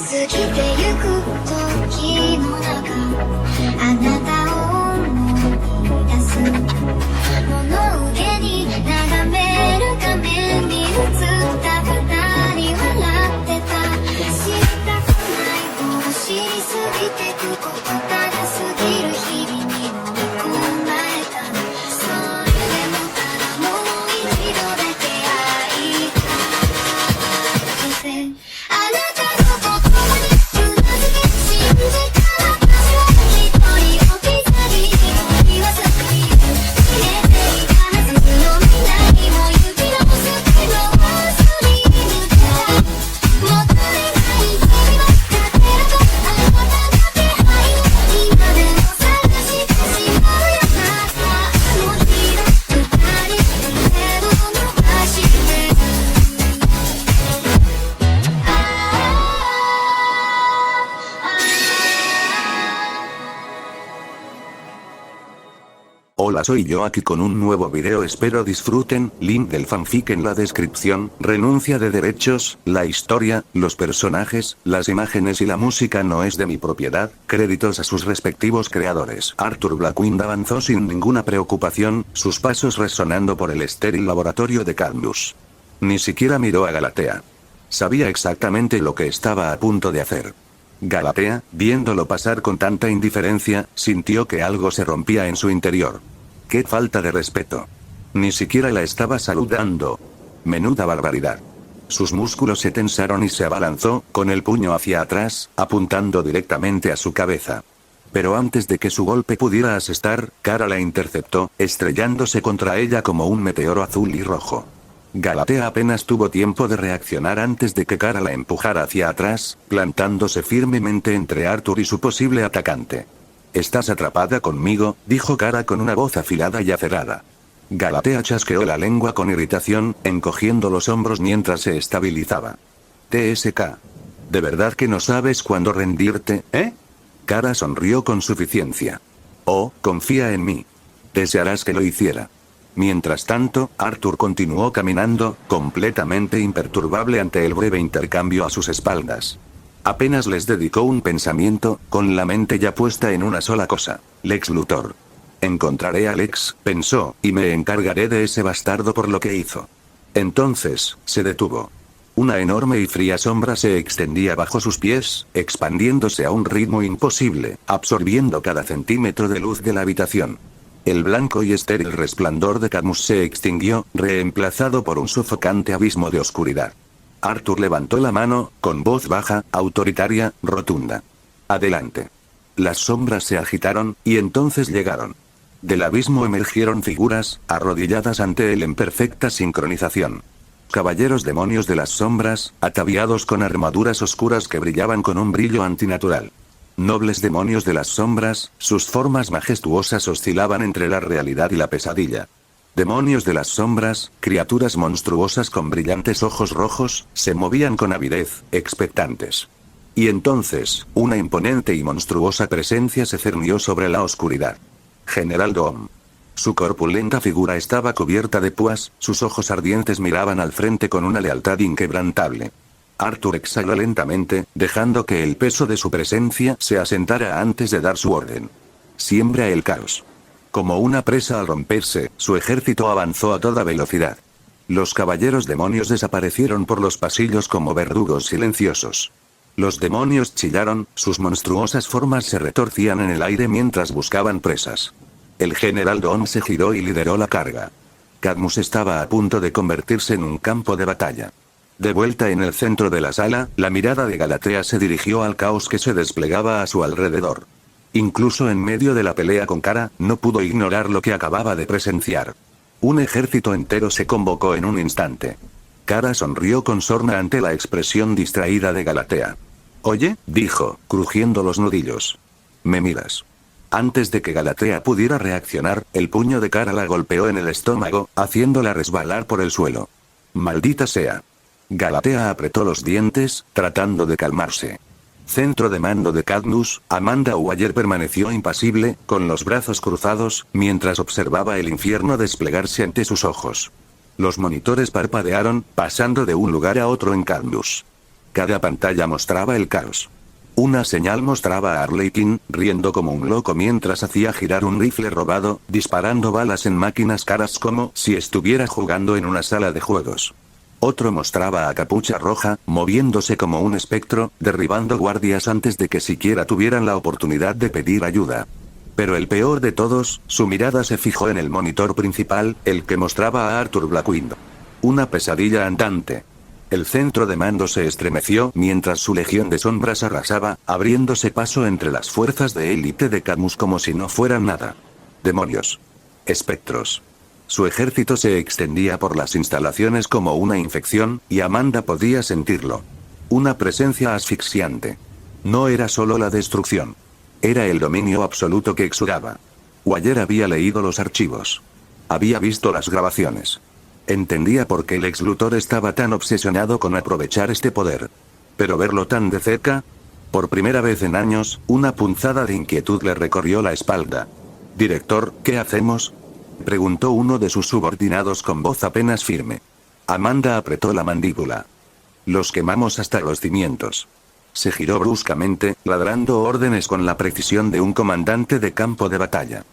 過ぎてゆく時の中あなたを思い出す物憂げに眺める画面に映った二人笑ってた知りたくないを知りすぎてくことただ過ぎる日々に飲み込まれたそれでもただもう一度だけ会いたいあなたの言葉にうなずき信じた私は一人置き去りにはさずに消えていたはずの未来も行き直すけどスリムだもったいない日々は勝てるとあなたの気配今でも探してしまうよなあの日の二人手を伸ばしてHola, soy yo aquí con un nuevo video, espero disfruten, link del fanfic en la descripción, renuncia de derechos, la historia, los personajes, las imágenes y la música no es de mi propiedad, créditos a sus respectivos creadores. Arthur Blackwind avanzó sin ninguna preocupación, sus pasos resonando por el estéril laboratorio de Cadmus. Ni siquiera miró a Galatea. Sabía exactamente lo que estaba a punto de hacer. Galatea, viéndolo pasar con tanta indiferencia, sintió que algo se rompía en su interior. ¡Qué falta de respeto! Ni siquiera la estaba saludando. Menuda barbaridad. Sus músculos se tensaron y se abalanzó, con el puño hacia atrás, apuntando directamente a su cabeza. Pero antes de que su golpe pudiera asestar, Kara la interceptó, estrellándose contra ella como un meteoro azul y rojo. Galatea apenas tuvo tiempo de reaccionar antes de que Kara la empujara hacia atrás, plantándose firmemente entre Arthur y su posible atacante. «Estás atrapada conmigo», dijo Kara con una voz afilada y acerada. Galatea chasqueó la lengua con irritación, encogiendo los hombros mientras se estabilizaba. «TSK. ¿De verdad que no sabes cuándo rendirte, eh?» Kara sonrió con suficiencia. «Oh, confía en mí. Desearás que lo hiciera». Mientras tanto, Arthur continuó caminando, completamente imperturbable ante el breve intercambio a sus espaldas. Apenas les dedicó un pensamiento, con la mente ya puesta en una sola cosa: Lex Luthor. Encontraré a Lex, pensó, y me encargaré de ese bastardo por lo que hizo. Entonces, se detuvo. Una enorme y fría sombra se extendía bajo sus pies, expandiéndose a un ritmo imposible, absorbiendo cada centímetro de luz de la habitación. El blanco y estéril resplandor de Cadmus se extinguió, reemplazado por un sofocante abismo de oscuridad. Arthur levantó la mano, con voz baja, autoritaria, rotunda. «Adelante». Las sombras se agitaron, y entonces llegaron. Del abismo emergieron figuras, arrodilladas ante él en perfecta sincronización. Caballeros demonios de las sombras, ataviados con armaduras oscuras que brillaban con un brillo antinatural. Nobles demonios de las sombras, sus formas majestuosas oscilaban entre la realidad y la pesadilla. Demonios de las sombras, criaturas monstruosas con brillantes ojos rojos, se movían con avidez, expectantes. Y entonces, una imponente y monstruosa presencia se cernió sobre la oscuridad. General Doom. Su corpulenta figura estaba cubierta de púas, sus ojos ardientes miraban al frente con una lealtad inquebrantable. Arthur exhaló lentamente, dejando que el peso de su presencia se asentara antes de dar su orden. Siembra el caos. Como una presa al romperse, su ejército avanzó a toda velocidad. Los caballeros demonios desaparecieron por los pasillos como verdugos silenciosos. Los demonios chillaron, sus monstruosas formas se retorcían en el aire mientras buscaban presas. El general Doom se giró y lideró la carga. Cadmus estaba a punto de convertirse en un campo de batalla. De vuelta en el centro de la sala, la mirada de Galatea se dirigió al caos que se desplegaba a su alrededor. Incluso en medio de la pelea con Kara, no pudo ignorar lo que acababa de presenciar. Un ejército entero se convocó en un instante. Kara sonrió con sorna ante la expresión distraída de Galatea. «Oye», dijo, crujiendo los nudillos. «¿Me miras?». Antes de que Galatea pudiera reaccionar, el puño de Kara la golpeó en el estómago, haciéndola resbalar por el suelo. «Maldita sea». Galatea apretó los dientes, tratando de calmarse. Centro de mando de Cadmus, Amanda Waller permaneció impasible, con los brazos cruzados, mientras observaba el infierno desplegarse ante sus ojos. Los monitores parpadearon, pasando de un lugar a otro en Cadmus. Cada pantalla mostraba el caos. Una señal mostraba a Arlequín, riendo como un loco mientras hacía girar un rifle robado, disparando balas en máquinas caras como si estuviera jugando en una sala de juegos. Otro mostraba a Capucha Roja, moviéndose como un espectro, derribando guardias antes de que siquiera tuvieran la oportunidad de pedir ayuda. Pero el peor de todos, su mirada se fijó en el monitor principal, el que mostraba a Arthur Blackwind. Una pesadilla andante. El centro de mando se estremeció mientras su legión de sombras arrasaba, abriéndose paso entre las fuerzas de élite de Cadmus como si no fueran nada. Demonios. Espectros. Su ejército se extendía por las instalaciones como una infección, y Amanda podía sentirlo. Una presencia asfixiante. No era solo la destrucción. Era el dominio absoluto que exudaba. Waller había leído los archivos. Había visto las grabaciones. Entendía por qué el ex Luthor estaba tan obsesionado con aprovechar este poder. Pero verlo tan de cerca... Por primera vez en años, una punzada de inquietud le recorrió la espalda. «Director, ¿qué hacemos?», preguntó uno de sus subordinados con voz apenas firme. Amanda apretó la mandíbula. «Los quemamos hasta los cimientos». Se giró bruscamente, ladrando órdenes con la precisión de un comandante de campo de batalla.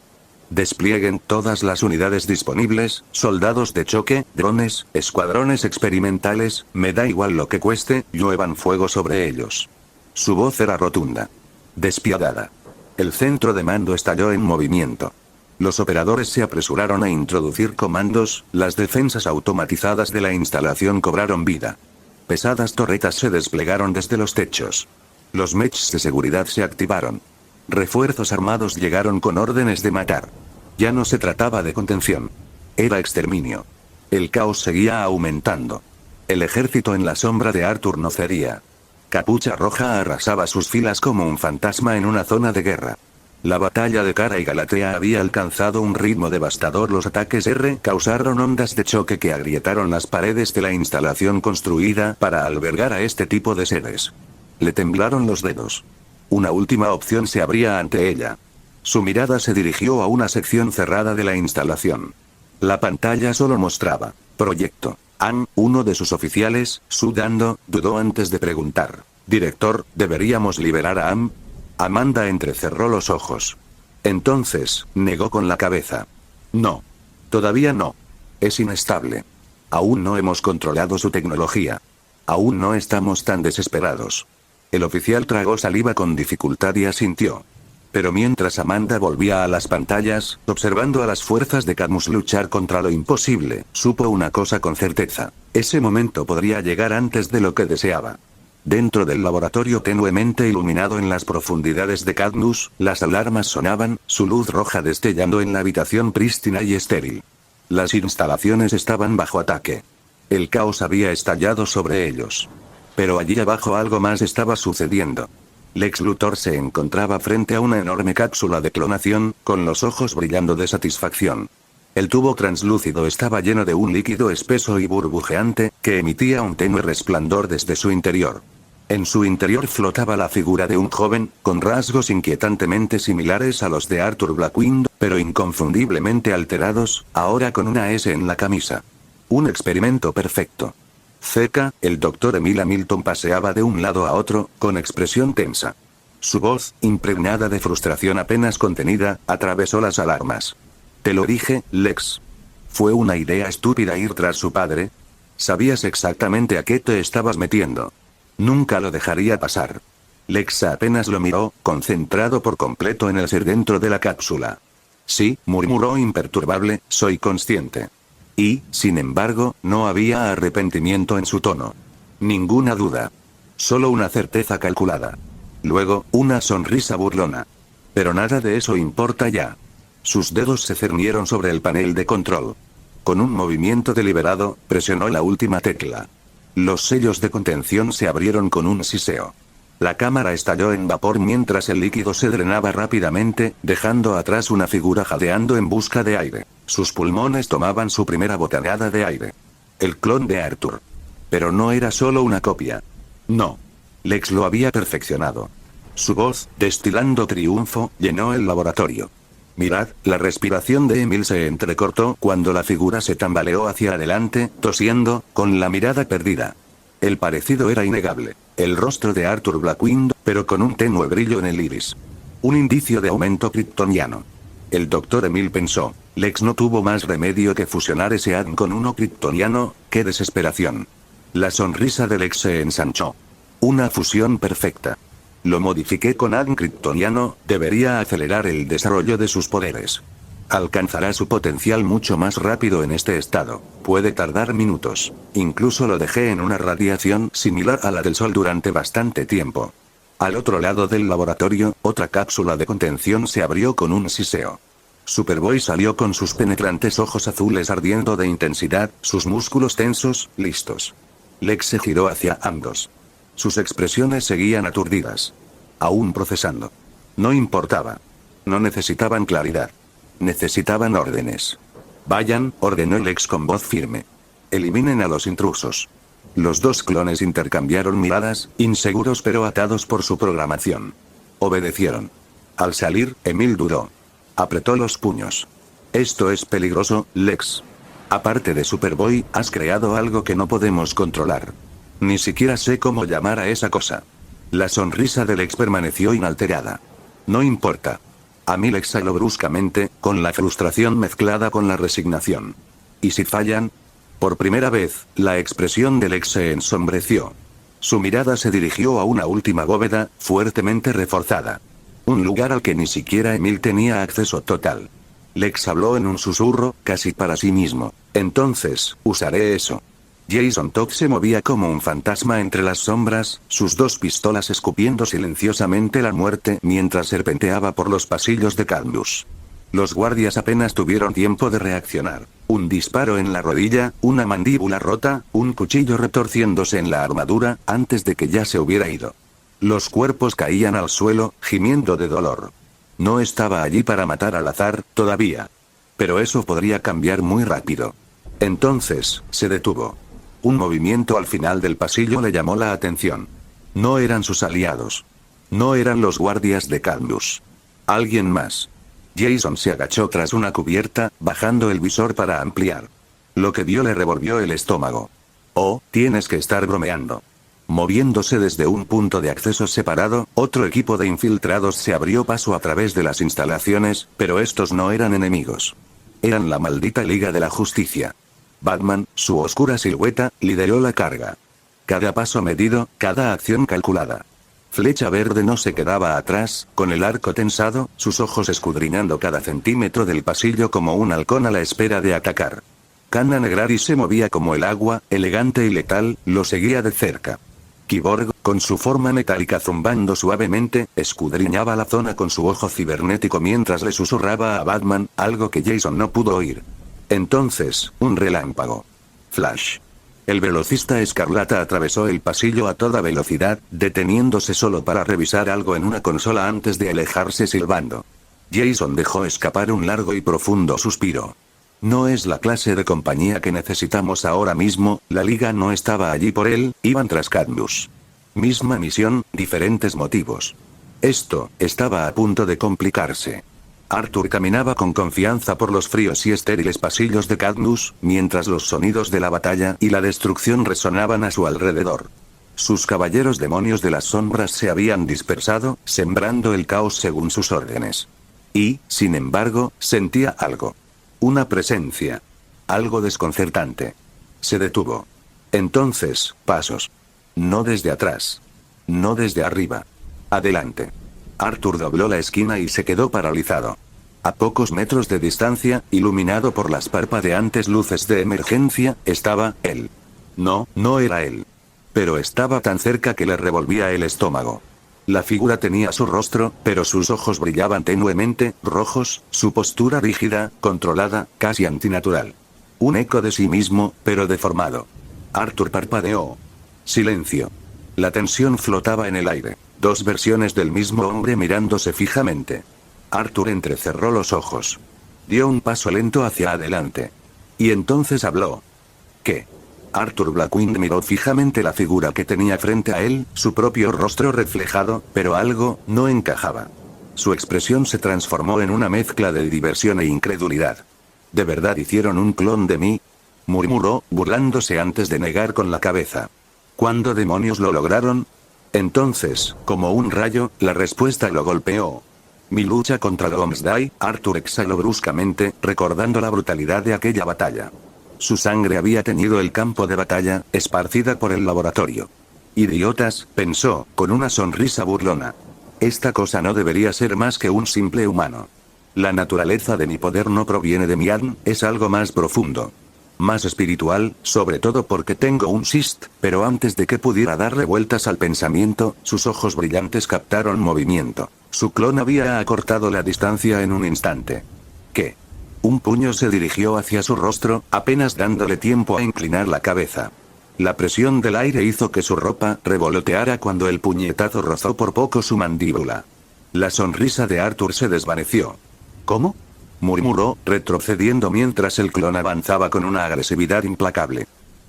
Desplieguen todas las unidades disponibles, soldados de choque, drones, escuadrones experimentales, me da igual lo que cueste, lluevan fuego sobre ellos. Su voz era rotunda. Despiadada. El centro de mando estalló en movimiento. Los operadores se apresuraron a introducir comandos, las defensas automatizadas de la instalación cobraron vida. Pesadas torretas se desplegaron desde los techos. Los mechs de seguridad se activaron. Refuerzos armados llegaron con órdenes de matar. Ya no se trataba de contención. Era exterminio. El caos seguía aumentando. El ejército en la sombra de Arthur no cedía. Capucha Roja arrasaba sus filas como un fantasma en una zona de guerra. La batalla de Kara y Galatea había alcanzado un ritmo devastador. Los ataques R causaron ondas de choque que agrietaron las paredes de la instalación construida para albergar a este tipo de seres. Le temblaron los dedos. Una última opción se abría ante ella. Su mirada se dirigió a una sección cerrada de la instalación. La pantalla solo mostraba Proyecto Ann. Uno de sus oficiales, sudando, dudó antes de preguntar: «Director, ¿deberíamos liberar a Ann?». Amanda entrecerró los ojos. Entonces, negó con la cabeza. «No. Todavía no. Es inestable. Aún no hemos controlado su tecnología. Aún no estamos tan desesperados». El oficial tragó saliva con dificultad y asintió. Pero mientras Amanda volvía a las pantallas, observando a las fuerzas de Cadmus luchar contra lo imposible, supo una cosa con certeza. Ese momento podría llegar antes de lo que deseaba. Dentro del laboratorio tenuemente iluminado en las profundidades de Cadmus, las alarmas sonaban, su luz roja destellando en la habitación prístina y estéril. Las instalaciones estaban bajo ataque. El caos había estallado sobre ellos. Pero allí abajo algo más estaba sucediendo. Lex Luthor se encontraba frente a una enorme cápsula de clonación, con los ojos brillando de satisfacción. El tubo translúcido estaba lleno de un líquido espeso y burbujeante, que emitía un tenue resplandor desde su interior. En su interior flotaba la figura de un joven, con rasgos inquietantemente similares a los de Arthur Blackwind, pero inconfundiblemente alterados, ahora con una S en la camisa. Un experimento perfecto. Cerca, el Dr. Emil Hamilton paseaba de un lado a otro, con expresión tensa. Su voz, impregnada de frustración apenas contenida, atravesó las alarmas. «Te lo dije, Lex. Fue una idea estúpida ir tras su padre. Sabías exactamente a qué te estabas metiendo. Nunca lo dejaría pasar». Lex apenas lo miró, concentrado por completo en el ser dentro de la cápsula. «Sí», murmuró imperturbable, «soy consciente». Y, sin embargo, no había arrepentimiento en su tono. Ninguna duda. Solo una certeza calculada. Luego, una sonrisa burlona. Pero nada de eso importa ya. Sus dedos se cernieron sobre el panel de control. Con un movimiento deliberado, presionó la última tecla. Los sellos de contención se abrieron con un siseo. La cámara estalló en vapor mientras el líquido se drenaba rápidamente, dejando atrás una figura jadeando en busca de aire. Sus pulmones tomaban su primera bocanada de aire. El clon de Arthur. Pero no era solo una copia. No. Lex lo había perfeccionado. Su voz, destilando triunfo, llenó el laboratorio. Mirad, la respiración de Emil se entrecortó cuando la figura se tambaleó hacia adelante, tosiendo, con la mirada perdida. El parecido era innegable. El rostro de Arthur Blackwind, pero con un tenue brillo en el iris. Un indicio de aumento kryptoniano. El Dr. Emil pensó. Lex no tuvo más remedio que fusionar ese ADN con uno kryptoniano. ¡Qué desesperación! La sonrisa de Lex se ensanchó. Una fusión perfecta. Lo modifiqué con ADN kryptoniano, debería acelerar el desarrollo de sus poderes. Alcanzará su potencial mucho más rápido en este estado. Puede tardar minutos. Incluso lo dejé en una radiación similar a la del Sol durante bastante tiempo. Al otro lado del laboratorio, otra cápsula de contención se abrió con un siseo. Superboy salió con sus penetrantes ojos azules ardiendo de intensidad, sus músculos tensos, listos. Lex se giró hacia ambos. Sus expresiones seguían aturdidas. Aún procesando. No importaba. No necesitaban claridad. Necesitaban órdenes. Vayan, ordenó Lex con voz firme. Eliminen a los intrusos. Los dos clones intercambiaron miradas, inseguros pero atados por su programación. Obedecieron. Al salir, Emil dudó. Apretó los puños. Esto es peligroso, Lex. Aparte de Superboy, has creado algo que no podemos controlar. Ni siquiera sé cómo llamar a esa cosa. La sonrisa de Lex permaneció inalterada. No importa. Emil exhaló bruscamente, con la frustración mezclada con la resignación. ¿Y si fallan? Por primera vez, la expresión de Lex se ensombreció. Su mirada se dirigió a una última bóveda, fuertemente reforzada. Un lugar al que ni siquiera Emil tenía acceso total. Lex habló en un susurro, casi para sí mismo. Entonces, usaré eso. Jason Todd se movía como un fantasma entre las sombras, sus dos pistolas escupiendo silenciosamente la muerte mientras serpenteaba por los pasillos de Cadmus. Los guardias apenas tuvieron tiempo de reaccionar. Un disparo en la rodilla, una mandíbula rota, un cuchillo retorciéndose en la armadura, antes de que ya se hubiera ido. Los cuerpos caían al suelo, gimiendo de dolor. No estaba allí para matar al azar, todavía. Pero eso podría cambiar muy rápido. Entonces, se detuvo. Un movimiento al final del pasillo le llamó la atención. No eran sus aliados. No eran los guardias de Cadmus. Alguien más. Jason se agachó tras una cubierta, bajando el visor para ampliar. Lo que vio le revolvió el estómago. Oh, tienes que estar bromeando. Moviéndose desde un punto de acceso separado, otro equipo de infiltrados se abrió paso a través de las instalaciones, pero estos no eran enemigos. Eran la maldita Liga de la Justicia. Batman, su oscura silueta, lideró la carga. Cada paso medido, cada acción calculada. Flecha Verde no se quedaba atrás, con el arco tensado, sus ojos escudriñando cada centímetro del pasillo como un halcón a la espera de atacar. Kana Negrari se movía como el agua, elegante y letal, lo seguía de cerca. Cyborg, con su forma metálica zumbando suavemente, escudriñaba la zona con su ojo cibernético mientras le susurraba a Batman, algo que Jason no pudo oír. Entonces, un relámpago. Flash. El velocista escarlata atravesó el pasillo a toda velocidad, deteniéndose solo para revisar algo en una consola antes de alejarse silbando. Jason dejó escapar un largo y profundo suspiro. No es la clase de compañía que necesitamos ahora mismo, la Liga no estaba allí por él, iban tras Cadmus. Misma misión, diferentes motivos. Esto, estaba a punto de complicarse. Arthur caminaba con confianza por los fríos y estériles pasillos de Cadmus, mientras los sonidos de la batalla y la destrucción resonaban a su alrededor. Sus caballeros demonios de las sombras se habían dispersado, sembrando el caos según sus órdenes. Y, sin embargo, sentía algo. Una presencia. Algo desconcertante. Se detuvo. Entonces, pasos. No desde atrás. No desde arriba. Adelante. Arthur dobló la esquina y se quedó paralizado. A pocos metros de distancia, iluminado por las parpadeantes luces de emergencia, estaba él. No, no era él. Pero estaba tan cerca que le revolvía el estómago. La figura tenía su rostro, pero sus ojos brillaban tenuemente, rojos, su postura rígida, controlada, casi antinatural. Un eco de sí mismo, pero deformado. Arthur parpadeó. Silencio. La tensión flotaba en el aire. Dos versiones del mismo hombre mirándose fijamente. Arthur entrecerró los ojos. Dio un paso lento hacia adelante. Y entonces habló. ¿Qué? Arthur Blackwind miró fijamente la figura que tenía frente a él, su propio rostro reflejado, pero algo no encajaba. Su expresión se transformó en una mezcla de diversión e incredulidad. ¿De verdad hicieron un clon de mí?, murmuró, burlándose antes de negar con la cabeza. ¿Cuándo demonios lo lograron? Entonces, como un rayo, la respuesta lo golpeó. Mi lucha contra Doomsday, Arthur exhaló bruscamente, recordando la brutalidad de aquella batalla. Su sangre había teñido el campo de batalla, esparcida por el laboratorio. Idiotas, pensó, con una sonrisa burlona. Esta cosa no debería ser más que un simple humano. La naturaleza de mi poder no proviene de mi ADN, es algo más profundo. Más espiritual, sobre todo porque tengo un Sist, pero antes de que pudiera darle vueltas al pensamiento, sus ojos brillantes captaron movimiento. Su clon había acortado la distancia en un instante. ¿Qué? Un puño se dirigió hacia su rostro, apenas dándole tiempo a inclinar la cabeza. La presión del aire hizo que su ropa revoloteara cuando el puñetazo rozó por poco su mandíbula. La sonrisa de Arthur se desvaneció. ¿Cómo? Murmuró, retrocediendo mientras el clon avanzaba con una agresividad implacable.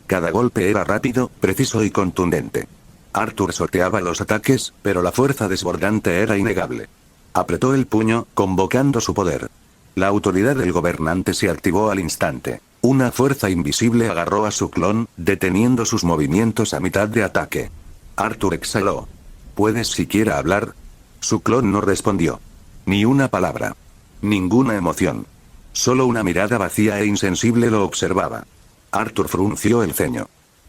Cada golpe era rápido, preciso y contundente. Arthur sorteaba los ataques, pero la fuerza desbordante era innegable. Apretó el puño, convocando su poder. La autoridad del gobernante se activó al instante. Una fuerza invisible agarró a su clon, deteniendo sus movimientos a mitad de ataque. Arthur exhaló. ¿Puedes siquiera hablar? Su clon no respondió. Ni una palabra. Ninguna emoción. Solo una mirada vacía e insensible lo observaba. Arthur frunció el ceño.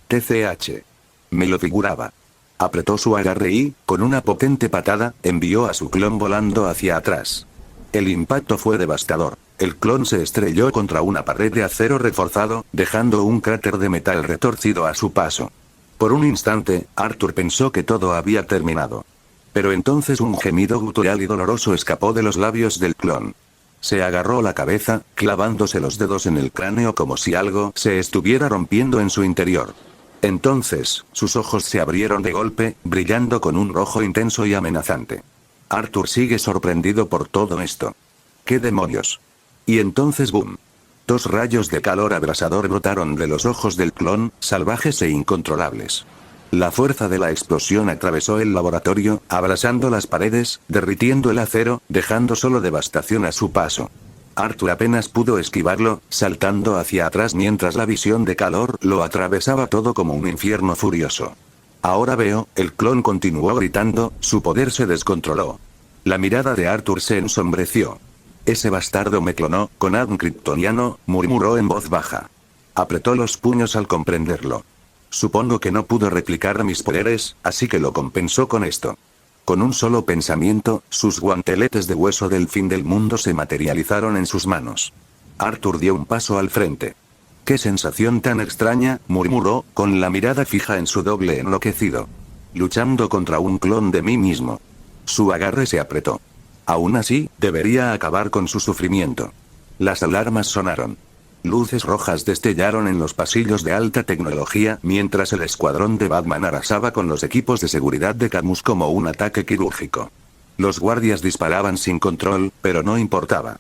TCH. Me lo figuraba. Apretó su agarre y, con una potente patada, envió a su clon volando hacia atrás. El impacto fue devastador. El clon se estrelló contra una pared de acero reforzado, dejando un cráter de metal retorcido a su paso. Por un instante, Arthur pensó que todo había terminado. Pero entonces un gemido gutural y doloroso escapó de los labios del clon. Se agarró la cabeza, clavándose los dedos en el cráneo como si algo se estuviera rompiendo en su interior. Entonces, sus ojos se abrieron de golpe, brillando con un rojo intenso y amenazante. Arthur sigue sorprendido por todo esto. ¿Qué demonios? Y entonces ¡boom! 2 rayos de calor abrasador brotaron de los ojos del clon, salvajes e incontrolables. La fuerza de la explosión atravesó el laboratorio, abrasando las paredes, derritiendo el acero, dejando solo devastación a su paso. Arthur apenas pudo esquivarlo, saltando hacia atrás mientras la visión de calor lo atravesaba todo como un infierno furioso. Ahora veo, el clon continuó gritando, su poder se descontroló. La mirada de Arthur se ensombreció. Ese bastardo me clonó, con ADN kryptoniano, murmuró en voz baja. Apretó los puños al comprenderlo. Supongo que no pudo replicar mis poderes, así que lo compensó con esto. Con un solo pensamiento, sus guanteletes de hueso del fin del mundo se materializaron en sus manos. Arthur dio un paso al frente. «¡Qué sensación tan extraña!», murmuró, con la mirada fija en su doble enloquecido. «Luchando contra un clon de mí mismo». Su agarre se apretó. Aún así, debería acabar con su sufrimiento. Las alarmas sonaron. Luces rojas destellaron en los pasillos de alta tecnología mientras el escuadrón de Batman arrasaba con los equipos de seguridad de Cadmus como un ataque quirúrgico. Los guardias disparaban sin control, pero no importaba.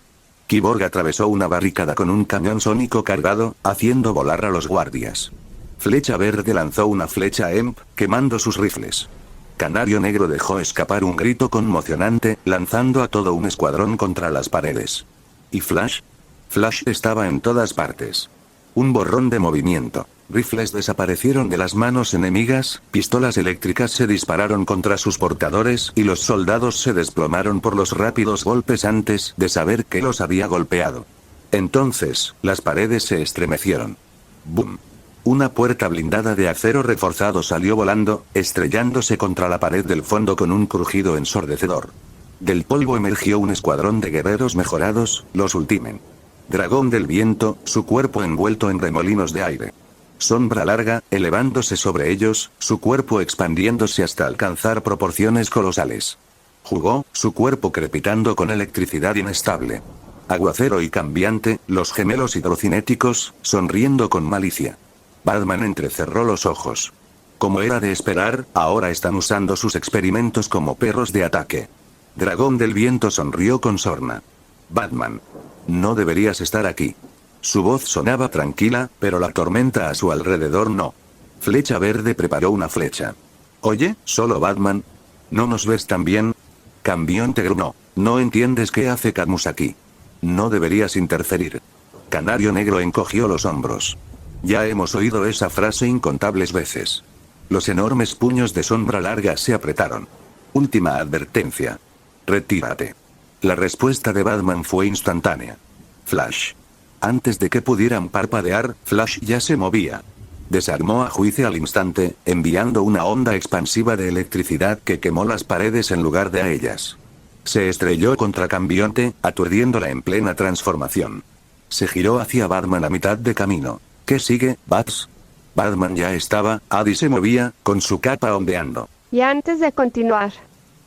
Cyborg atravesó una barricada con un cañón sónico cargado, haciendo volar a los guardias. Flecha Verde lanzó una flecha EMP, quemando sus rifles. Canario Negro dejó escapar un grito conmocionante, lanzando a todo un escuadrón contra las paredes. ¿Y Flash? Flash estaba en todas partes. Un borrón de movimiento. Rifles desaparecieron de las manos enemigas, pistolas eléctricas se dispararon contra sus portadores y los soldados se desplomaron por los rápidos golpes antes de saber que los había golpeado. Entonces, las paredes se estremecieron. ¡Bum! Una puerta blindada de acero reforzado salió volando, estrellándose contra la pared del fondo con un crujido ensordecedor. Del polvo emergió un escuadrón de guerreros mejorados, los Ultimen. Dragón del viento, su cuerpo envuelto en remolinos de aire. Sombra larga, elevándose sobre ellos, su cuerpo expandiéndose hasta alcanzar proporciones colosales. Jugó, su cuerpo crepitando con electricidad inestable. Aguacero y cambiante, los gemelos hidrocinéticos, sonriendo con malicia. Batman entrecerró los ojos. Como era de esperar, ahora están usando sus experimentos como perros de ataque. Dragón del viento sonrió con sorna. Batman. No deberías estar aquí. Su voz sonaba tranquila, pero la tormenta a su alrededor no. Flecha Verde preparó una flecha. Oye, solo Batman. ¿No nos ves tan bien? Cambión te gruñó. No entiendes qué hace Cadmus aquí. No deberías interferir. Canario Negro encogió los hombros. Ya hemos oído esa frase incontables veces. Los enormes puños de sombra larga se apretaron. Última advertencia. Retírate. La respuesta de Batman fue instantánea. Flash. Antes de que pudieran parpadear, Flash ya se movía. Desarmó a Juice al instante, enviando una onda expansiva de electricidad que quemó las paredes en lugar de a ellas. Se estrelló contra Cambionte, aturdiéndola en plena transformación. Se giró hacia Batman a mitad de camino. ¿Qué sigue, Bats? Batman ya estaba, y se movía, con su capa ondeando. Y antes de continuar,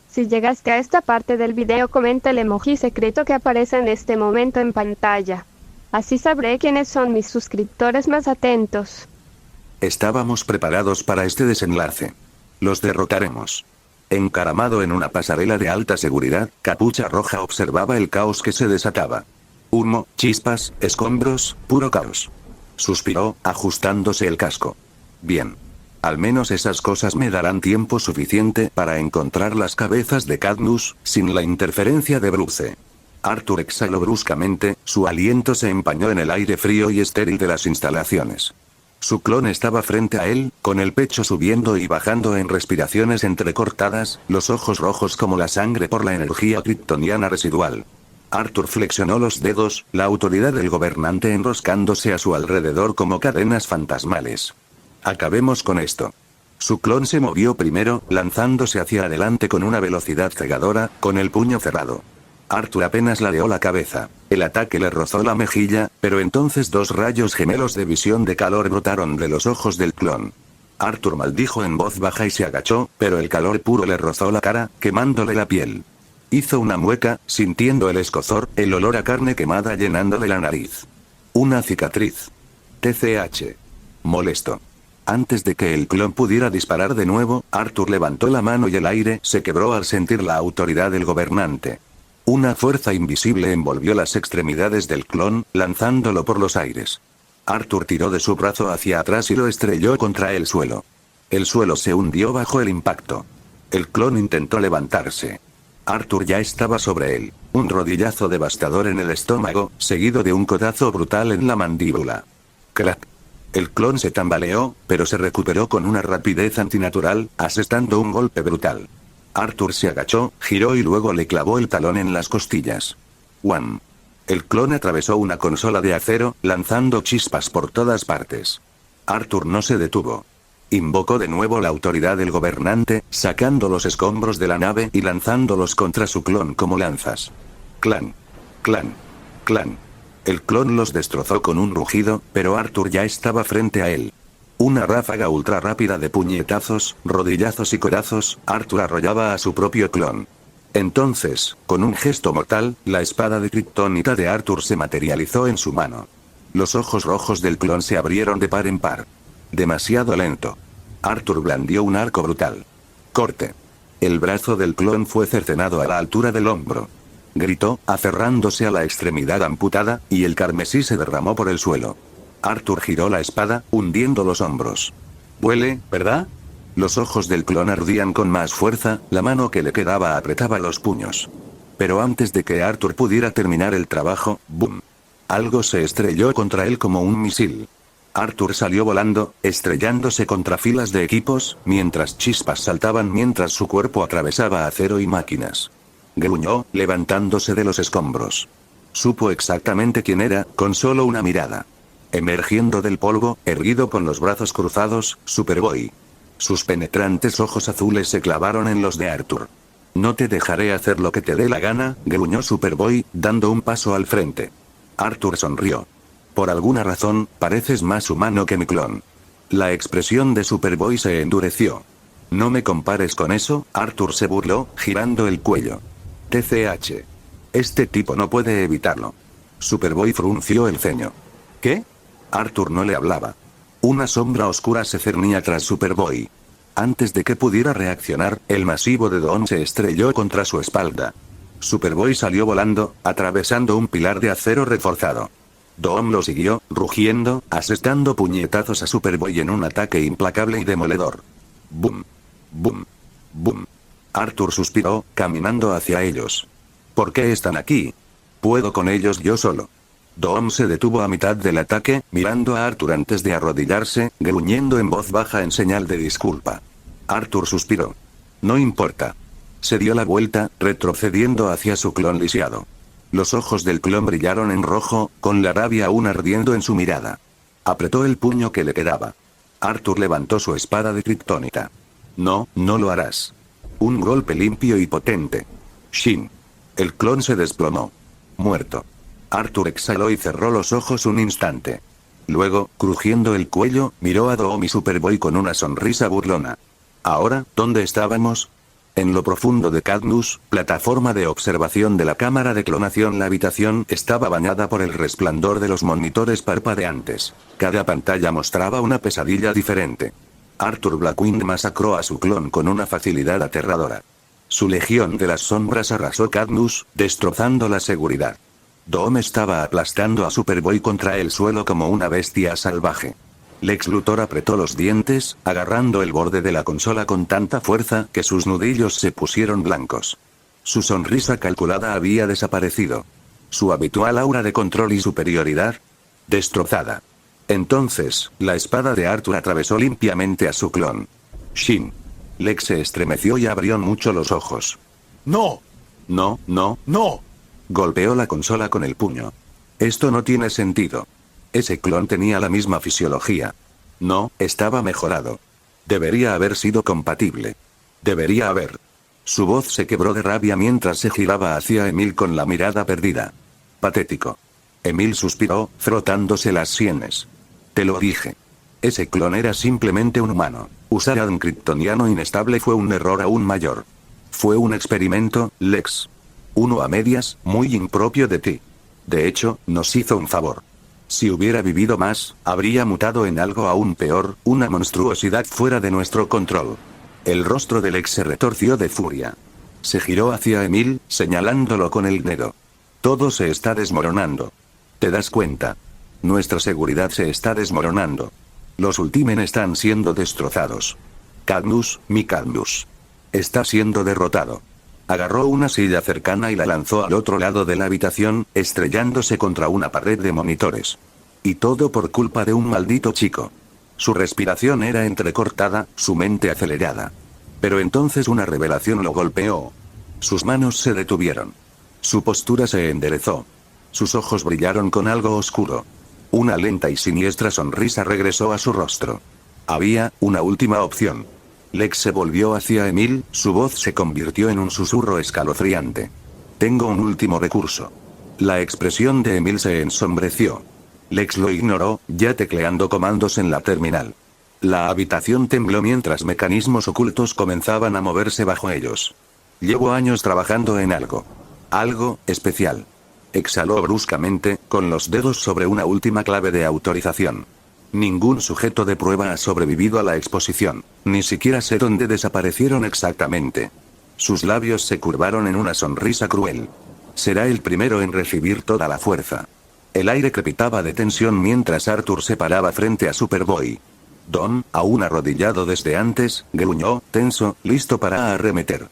si llegaste a esta parte del video, comenta el emoji secreto que aparece en este momento en pantalla. Así sabré quiénes son mis suscriptores más atentos. Estábamos preparados para este desenlace. Los derrotaremos. Encaramado en una pasarela de alta seguridad, Capucha Roja observaba el caos que se desataba. Humo, chispas, escombros, puro caos. Suspiró, ajustándose el casco. Bien. Al menos esas cosas me darán tiempo suficiente para encontrar las cabezas de Cadmus, sin la interferencia de Bruce. Arthur exhaló bruscamente, su aliento se empañó en el aire frío y estéril de las instalaciones. Su clon estaba frente a él, con el pecho subiendo y bajando en respiraciones entrecortadas, los ojos rojos como la sangre por la energía kryptoniana residual. Arthur flexionó los dedos, la autoridad del gobernante enroscándose a su alrededor como cadenas fantasmales. Acabemos con esto. Su clon se movió primero, lanzándose hacia adelante con una velocidad cegadora, con el puño cerrado. Arthur apenas ladeó la cabeza. El ataque le rozó la mejilla, pero entonces dos rayos gemelos de visión de calor brotaron de los ojos del clon. Arthur maldijo en voz baja y se agachó, pero el calor puro le rozó la cara, quemándole la piel. Hizo una mueca, sintiendo el escozor, el olor a carne quemada llenándole la nariz. Una cicatriz. TCH. Molesto. Antes de que el clon pudiera disparar de nuevo, Arthur levantó la mano y el aire se quebró al sentir la autoridad del gobernante. Una fuerza invisible envolvió las extremidades del clon, lanzándolo por los aires. Arthur tiró de su brazo hacia atrás y lo estrelló contra el suelo. El suelo se hundió bajo el impacto. El clon intentó levantarse. Arthur ya estaba sobre él. Un rodillazo devastador en el estómago, seguido de un codazo brutal en la mandíbula. Crack. El clon se tambaleó, pero se recuperó con una rapidez antinatural, asestando un golpe brutal. Arthur se agachó, giró y luego le clavó el talón en las costillas. ¡Wham! El clon atravesó una consola de acero, lanzando chispas por todas partes. Arthur no se detuvo. Invocó de nuevo la autoridad del gobernante, sacando los escombros de la nave y lanzándolos contra su clon como lanzas. Clan. Clan. Clan. El clon los destrozó con un rugido, pero Arthur ya estaba frente a él. Una ráfaga ultra rápida de puñetazos, rodillazos y codazos, Arthur arrollaba a su propio clon. Entonces, con un gesto mortal, la espada de kriptonita de Arthur se materializó en su mano. Los ojos rojos del clon se abrieron de par en par. Demasiado lento. Arthur blandió un arco brutal. Corte. El brazo del clon fue cercenado a la altura del hombro. Gritó, aferrándose a la extremidad amputada, y el carmesí se derramó por el suelo. Arthur giró la espada, hundiendo los hombros. Huele, ¿verdad? Los ojos del clon ardían con más fuerza, la mano que le quedaba apretaba los puños. Pero antes de que Arthur pudiera terminar el trabajo, ¡boom! Algo se estrelló contra él como un misil. Arthur salió volando, estrellándose contra filas de equipos, mientras chispas saltaban mientras su cuerpo atravesaba acero y máquinas. Gruñó, levantándose de los escombros. Supo exactamente quién era, con solo una mirada. Emergiendo del polvo, erguido con los brazos cruzados, Superboy. Sus penetrantes ojos azules se clavaron en los de Arthur. No te dejaré hacer lo que te dé la gana, gruñó Superboy, dando un paso al frente. Arthur sonrió. Por alguna razón, pareces más humano que mi clon. La expresión de Superboy se endureció. No me compares con eso, Arthur se burló, girando el cuello. TCH. Este tipo no puede evitarlo. Superboy frunció el ceño. ¿Qué? Arthur no le hablaba. Una sombra oscura se cernía tras Superboy. Antes de que pudiera reaccionar, el masivo de Dawn se estrelló contra su espalda. Superboy salió volando, atravesando un pilar de acero reforzado. Dawn lo siguió, rugiendo, asestando puñetazos a Superboy en un ataque implacable y demoledor. ¡Bum! ¡Bum! ¡Bum! Arthur suspiró, caminando hacia ellos. ¿Por qué están aquí? Puedo con ellos yo solo. Dom se detuvo a mitad del ataque, mirando a Arthur antes de arrodillarse, gruñendo en voz baja en señal de disculpa. Arthur suspiró. No importa. Se dio la vuelta, retrocediendo hacia su clon lisiado. Los ojos del clon brillaron en rojo, con la rabia aún ardiendo en su mirada. Apretó el puño que le quedaba. Arthur levantó su espada de kriptonita. No, no lo harás. Un golpe limpio y potente. Shin. El clon se desplomó. Muerto. Arthur exhaló y cerró los ojos un instante. Luego, crujiendo el cuello, miró a Doom y Superboy con una sonrisa burlona. Ahora, ¿dónde estábamos? En lo profundo de Cadmus, plataforma de observación de la cámara de clonación. La habitación estaba bañada por el resplandor de los monitores parpadeantes. Cada pantalla mostraba una pesadilla diferente. Arthur Blackwind masacró a su clon con una facilidad aterradora. Su legión de las sombras arrasó Cadmus, destrozando la seguridad. Dom estaba aplastando a Superboy contra el suelo como una bestia salvaje. Lex Luthor apretó los dientes, agarrando el borde de la consola con tanta fuerza que sus nudillos se pusieron blancos. Su sonrisa calculada había desaparecido. Su habitual aura de control y superioridad, destrozada. Entonces, la espada de Arthur atravesó limpiamente a su clon. Shin. Lex se estremeció y abrió mucho los ojos. ¡No! No, no. ¡No! Golpeó la consola con el puño. Esto no tiene sentido. Ese clon tenía la misma fisiología. No, estaba mejorado. Debería haber sido compatible. Debería haber. Su voz se quebró de rabia mientras se giraba hacia Emil con la mirada perdida. Patético. Emil suspiró, frotándose las sienes. Te lo dije. Ese clon era simplemente un humano. Usar a un kryptoniano inestable fue un error aún mayor. Fue un experimento, Lex. Uno a medias, muy impropio de ti. De hecho, nos hizo un favor. Si hubiera vivido más, habría mutado en algo aún peor, una monstruosidad fuera de nuestro control. El rostro del Lex se retorció de furia. Se giró hacia Emil, señalándolo con el dedo. Todo se está desmoronando. ¿Te das cuenta? Nuestra seguridad se está desmoronando. Los Ultimen están siendo destrozados. Cadmus, mi Cadmus. Está siendo derrotado. Agarró una silla cercana y la lanzó al otro lado de la habitación, estrellándose contra una pared de monitores. Y todo por culpa de un maldito chico. Su respiración era entrecortada, su mente acelerada. Pero entonces una revelación lo golpeó. Sus manos se detuvieron. Su postura se enderezó. Sus ojos brillaron con algo oscuro. Una lenta y siniestra sonrisa regresó a su rostro. Había una última opción. Lex se volvió hacia Emil, su voz se convirtió en un susurro escalofriante. Tengo un último recurso. La expresión de Emil se ensombreció. Lex lo ignoró, ya tecleando comandos en la terminal. La habitación tembló mientras mecanismos ocultos comenzaban a moverse bajo ellos. Llevo años trabajando en algo. Algo especial. Exhaló bruscamente, con los dedos sobre una última clave de autorización. Ningún sujeto de prueba ha sobrevivido a la exposición, ni siquiera sé dónde desaparecieron exactamente. Sus labios se curvaron en una sonrisa cruel. Será el primero en recibir toda la fuerza. El aire crepitaba de tensión mientras Arthur se paraba frente a Superboy. Dom, aún arrodillado desde antes, gruñó, tenso, listo para arremeter.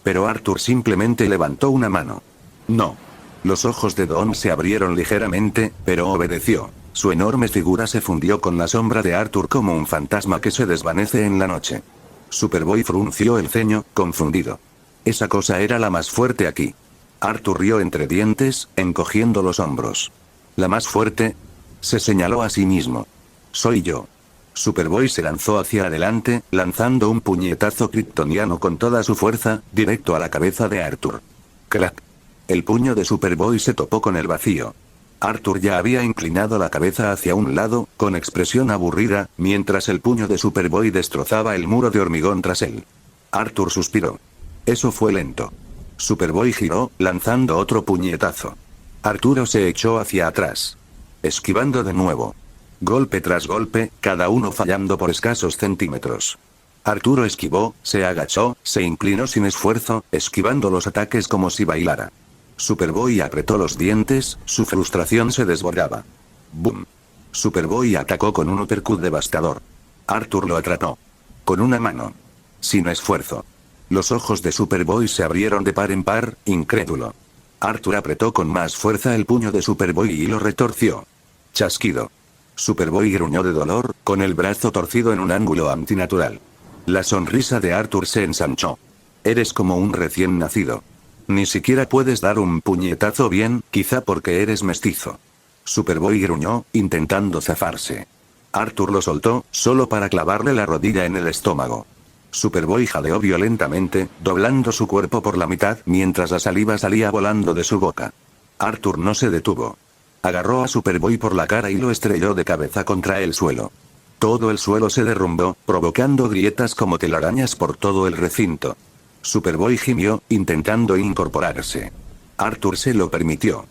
Pero Arthur simplemente levantó una mano. No. Los ojos de Dom se abrieron ligeramente, pero obedeció. Su enorme figura se fundió con la sombra de Arthur como un fantasma que se desvanece en la noche. Superboy frunció el ceño, confundido. Esa cosa era la más fuerte aquí. Arthur rió entre dientes, encogiendo los hombros. ¿La más fuerte? Se señaló a sí mismo. Soy yo. Superboy se lanzó hacia adelante, lanzando un puñetazo kryptoniano con toda su fuerza, directo a la cabeza de Arthur. ¡Crack! El puño de Superboy se topó con el vacío. Arthur ya había inclinado la cabeza hacia un lado, con expresión aburrida, mientras el puño de Superboy destrozaba el muro de hormigón tras él. Arthur suspiró. Eso fue lento. Superboy giró, lanzando otro puñetazo. Arturo se echó hacia atrás. Esquivando de nuevo. Golpe tras golpe, cada uno fallando por escasos centímetros. Arturo esquivó, se agachó, se inclinó sin esfuerzo, esquivando los ataques como si bailara. Superboy apretó los dientes, su frustración se desbordaba. ¡Bum! Superboy atacó con un uppercut devastador. Arthur lo atrapó. Con una mano. Sin esfuerzo. Los ojos de Superboy se abrieron de par en par, incrédulo. Arthur apretó con más fuerza el puño de Superboy y lo retorció. Chasquido. Superboy gruñó de dolor, con el brazo torcido en un ángulo antinatural. La sonrisa de Arthur se ensanchó. Eres como un recién nacido. Ni siquiera puedes dar un puñetazo bien, quizá porque eres mestizo. Superboy gruñó, intentando zafarse. Arthur lo soltó, solo para clavarle la rodilla en el estómago. Superboy jadeó violentamente, doblando su cuerpo por la mitad mientras la saliva salía volando de su boca. Arthur no se detuvo. Agarró a Superboy por la cara y lo estrelló de cabeza contra el suelo. Todo el suelo se derrumbó, provocando grietas como telarañas por todo el recinto. Superboy gimió, intentando incorporarse. Arthur se lo permitió.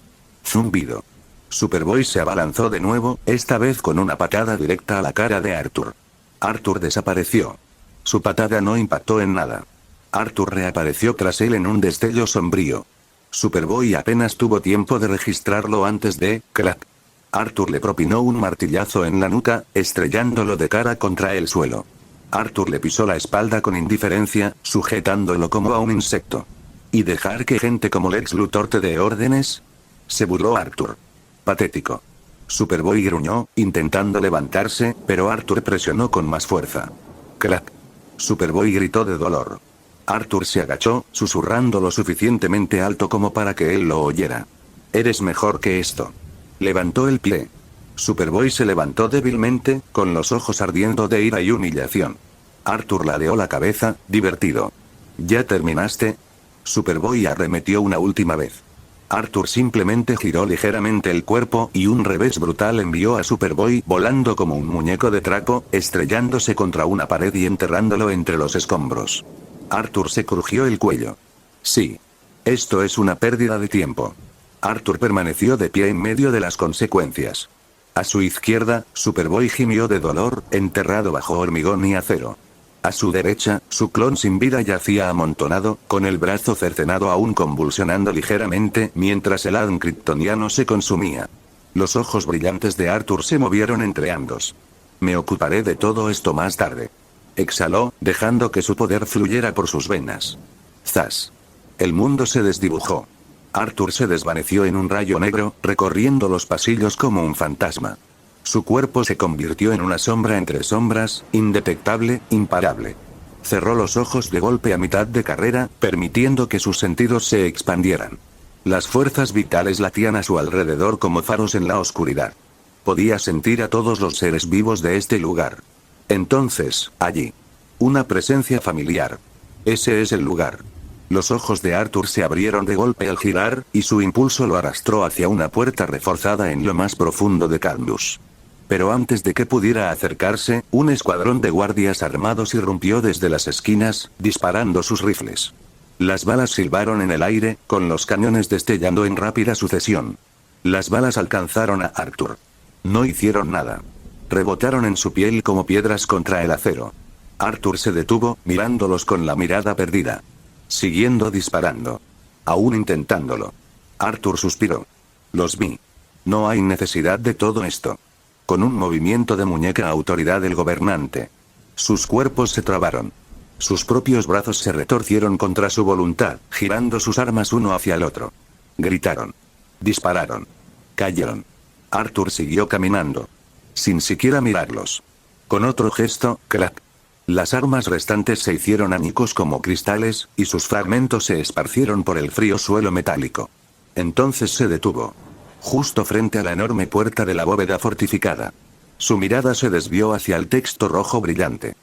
Zumbido. Superboy se abalanzó de nuevo, esta vez con una patada directa a la cara de Arthur. Arthur desapareció. Su patada no impactó en nada. Arthur reapareció tras él en un destello sombrío. Superboy apenas tuvo tiempo de registrarlo antes de, crack. Arthur le propinó un martillazo en la nuca, estrellándolo de cara contra el suelo. Arthur le pisó la espalda con indiferencia, sujetándolo como a un insecto. ¿Y dejar que gente como Lex Luthor te dé órdenes? Se burló Arthur. Patético. Superboy gruñó, intentando levantarse, pero Arthur presionó con más fuerza. Crack. Superboy gritó de dolor. Arthur se agachó, susurrando lo suficientemente alto como para que él lo oyera. Eres mejor que esto. Levantó el pie. Superboy se levantó débilmente, con los ojos ardiendo de ira y humillación. Arthur ladeó la cabeza, divertido. ¿Ya terminaste? Superboy arremetió una última vez. Arthur simplemente giró ligeramente el cuerpo y un revés brutal envió a Superboy volando como un muñeco de trapo, estrellándose contra una pared y enterrándolo entre los escombros. Arthur se crujió el cuello. Sí. Esto es una pérdida de tiempo. Arthur permaneció de pie en medio de las consecuencias. A su izquierda, Superboy gimió de dolor, enterrado bajo hormigón y acero. A su derecha, su clon sin vida yacía amontonado, con el brazo cercenado aún convulsionando ligeramente mientras el ADN kryptoniano se consumía. Los ojos brillantes de Arthur se movieron entre ambos. Me ocuparé de todo esto más tarde. Exhaló, dejando que su poder fluyera por sus venas. Zas. El mundo se desdibujó. Arthur se desvaneció en un rayo negro, recorriendo los pasillos como un fantasma. Su cuerpo se convirtió en una sombra entre sombras, indetectable, imparable. Cerró los ojos de golpe a mitad de carrera, permitiendo que sus sentidos se expandieran. Las fuerzas vitales latían a su alrededor como faros en la oscuridad. Podía sentir a todos los seres vivos de este lugar. Entonces, allí. Una presencia familiar. Ese es el lugar. Los ojos de Arthur se abrieron de golpe al girar, y su impulso lo arrastró hacia una puerta reforzada en lo más profundo de Cadmus. Pero antes de que pudiera acercarse, un escuadrón de guardias armados irrumpió desde las esquinas, disparando sus rifles. Las balas silbaron en el aire, con los cañones destellando en rápida sucesión. Las balas alcanzaron a Arthur. No hicieron nada. Rebotaron en su piel como piedras contra el acero. Arthur se detuvo, mirándolos con la mirada perdida. Siguiendo disparando. Aún intentándolo. Arthur suspiró. Los vi. No hay necesidad de todo esto. Con un movimiento de muñeca autoridad del gobernante. Sus cuerpos se trabaron. Sus propios brazos se retorcieron contra su voluntad, girando sus armas uno hacia el otro. Gritaron. Dispararon. Cayeron. Arthur siguió caminando. Sin siquiera mirarlos. Con otro gesto, crack. Las armas restantes se hicieron añicos como cristales, y sus fragmentos se esparcieron por el frío suelo metálico. Entonces se detuvo. Justo frente a la enorme puerta de la bóveda fortificada. Su mirada se desvió hacia el texto rojo brillante.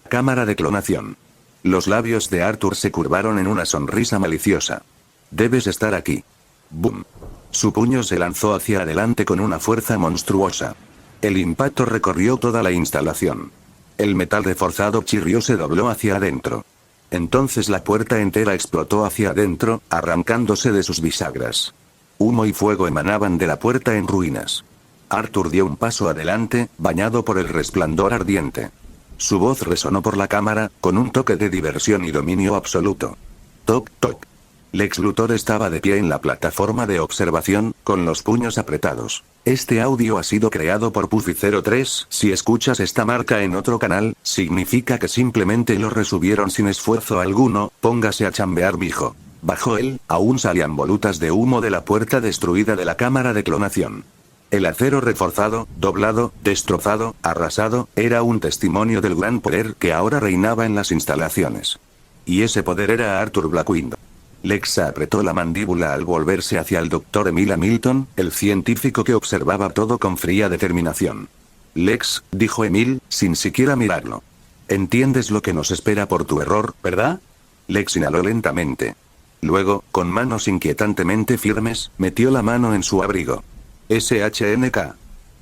Cámara de clonación. Los labios de Arthur se curvaron en una sonrisa maliciosa. Debes estar aquí. Boom. Su puño se lanzó hacia adelante con una fuerza monstruosa. El impacto recorrió toda la instalación. El metal reforzado chirrió, se dobló hacia adentro. Entonces la puerta entera explotó hacia adentro, arrancándose de sus bisagras. Humo y fuego emanaban de la puerta en ruinas. Arthur dio un paso adelante, bañado por el resplandor ardiente. Su voz resonó por la cámara, con un toque de diversión y dominio absoluto. Toc, toc. Lex Luthor estaba de pie en la plataforma de observación, con los puños apretados. Este audio ha sido creado por Puffy03, si escuchas esta marca en otro canal, significa que simplemente lo resubieron sin esfuerzo alguno, póngase a chambear, mijo. Bajo él, aún salían volutas de humo de la puerta destruida de la cámara de clonación. El acero reforzado, doblado, destrozado, arrasado, era un testimonio del gran poder que ahora reinaba en las instalaciones. Y ese poder era Arthur Blackwind. Lex apretó la mandíbula al volverse hacia el Dr. Emil Hamilton, el científico que observaba todo con fría determinación. Lex, dijo Emil, sin siquiera mirarlo. Entiendes lo que nos espera por tu error, ¿verdad? Lex inhaló lentamente. Luego, con manos inquietantemente firmes, metió la mano en su abrigo. SHNK.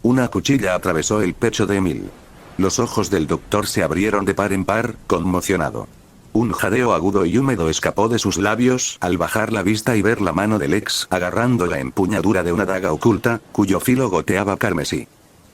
Una cuchilla atravesó el pecho de Emil. Los ojos del doctor se abrieron de par en par, conmocionado. Un jadeo agudo y húmedo escapó de sus labios al bajar la vista y ver la mano de Lex agarrando la empuñadura de una daga oculta, cuyo filo goteaba carmesí.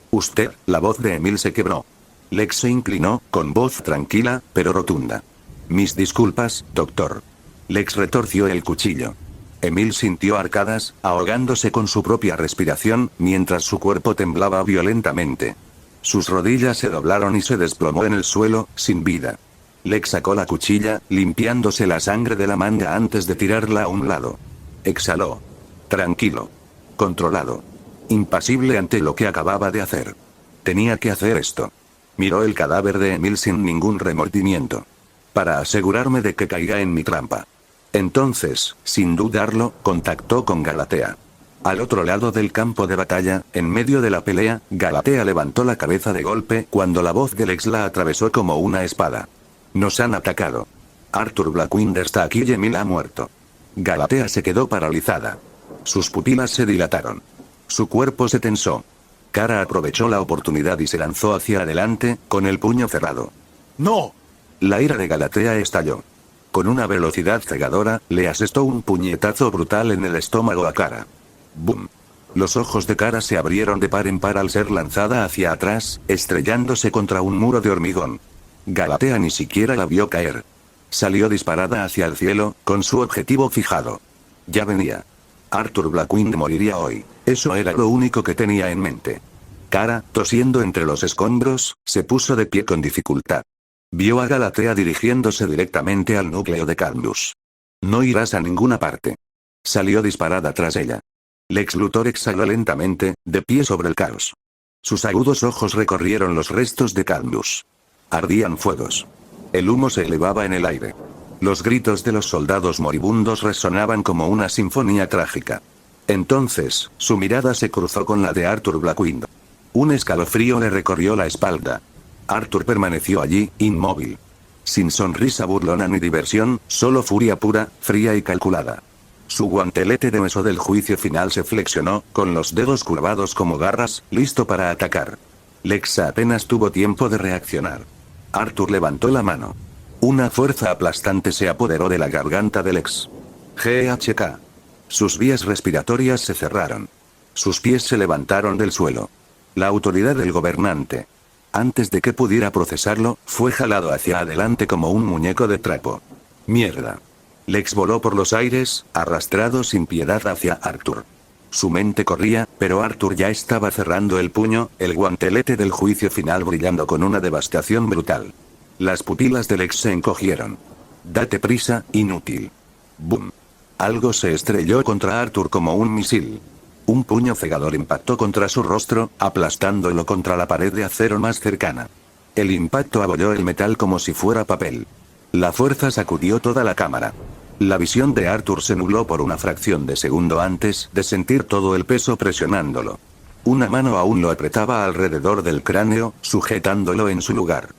Usted, la voz de Emil se quebró. Lex se inclinó, con voz tranquila, pero rotunda. Mis disculpas, doctor. Lex retorció el cuchillo. Emil sintió arcadas, ahogándose con su propia respiración, mientras su cuerpo temblaba violentamente. Sus rodillas se doblaron y se desplomó en el suelo, sin vida. Lex sacó la cuchilla, limpiándose la sangre de la manga antes de tirarla a un lado. Exhaló. Tranquilo. Controlado. Impasible ante lo que acababa de hacer. Tenía que hacer esto. Miró el cadáver de Emil sin ningún remordimiento. Para asegurarme de que caiga en mi trampa. Entonces, sin dudarlo, contactó con Galatea. Al otro lado del campo de batalla, en medio de la pelea, Galatea levantó la cabeza de golpe cuando la voz de Lex la atravesó como una espada. Nos han atacado. Arthur Blackwind está aquí y Emil ha muerto. Galatea se quedó paralizada. Sus pupilas se dilataron. Su cuerpo se tensó. Kara aprovechó la oportunidad y se lanzó hacia adelante, con el puño cerrado. ¡No! La ira de Galatea estalló. Con una velocidad cegadora, le asestó un puñetazo brutal en el estómago a Kara. ¡Bum! Los ojos de Kara se abrieron de par en par al ser lanzada hacia atrás, estrellándose contra un muro de hormigón. Galatea ni siquiera la vio caer. Salió disparada hacia el cielo, con su objetivo fijado. Ya venía. Arthur Blackwind moriría hoy. Eso era lo único que tenía en mente. Kara, tosiendo entre los escombros, se puso de pie con dificultad. Vio a Galatea dirigiéndose directamente al núcleo de Cadmus. No irás a ninguna parte. Salió disparada tras ella. Lex Luthor exhaló lentamente, de pie sobre el caos. Sus agudos ojos recorrieron los restos de Cadmus. Ardían fuegos. El humo se elevaba en el aire. Los gritos de los soldados moribundos resonaban como una sinfonía trágica. Entonces, su mirada se cruzó con la de Arthur Blackwind. Un escalofrío le recorrió la espalda. Arthur permaneció allí, inmóvil. Sin sonrisa burlona ni diversión, solo furia pura, fría y calculada. Su guantelete de hueso del juicio final se flexionó, con los dedos curvados como garras, listo para atacar. Lex apenas tuvo tiempo de reaccionar. Arthur levantó la mano. Una fuerza aplastante se apoderó de la garganta de Lex. GHK. Sus vías respiratorias se cerraron. Sus pies se levantaron del suelo. La autoridad del gobernante. Antes de que pudiera procesarlo, fue jalado hacia adelante como un muñeco de trapo. Mierda. Lex voló por los aires, arrastrado sin piedad hacia Arthur. Su mente corría, pero Arthur ya estaba cerrando el puño, el guantelete del juicio final brillando con una devastación brutal. Las pupilas de Lex se encogieron. Date prisa, inútil. Boom. Algo se estrelló contra Arthur como un misil. Un puño cegador impactó contra su rostro, aplastándolo contra la pared de acero más cercana. El impacto abolló el metal como si fuera papel. La fuerza sacudió toda la cámara. La visión de Arthur se nubló por una fracción de segundo antes de sentir todo el peso presionándolo. Una mano aún lo apretaba alrededor del cráneo, sujetándolo en su lugar.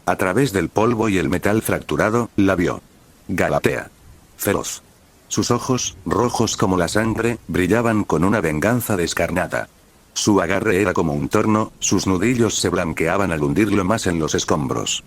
A través del polvo y el metal fracturado, la vio. Galatea. Feroz. Sus ojos, rojos como la sangre, brillaban con una venganza descarnada. Su agarre era como un torno, sus nudillos se blanqueaban al hundirlo más en los escombros.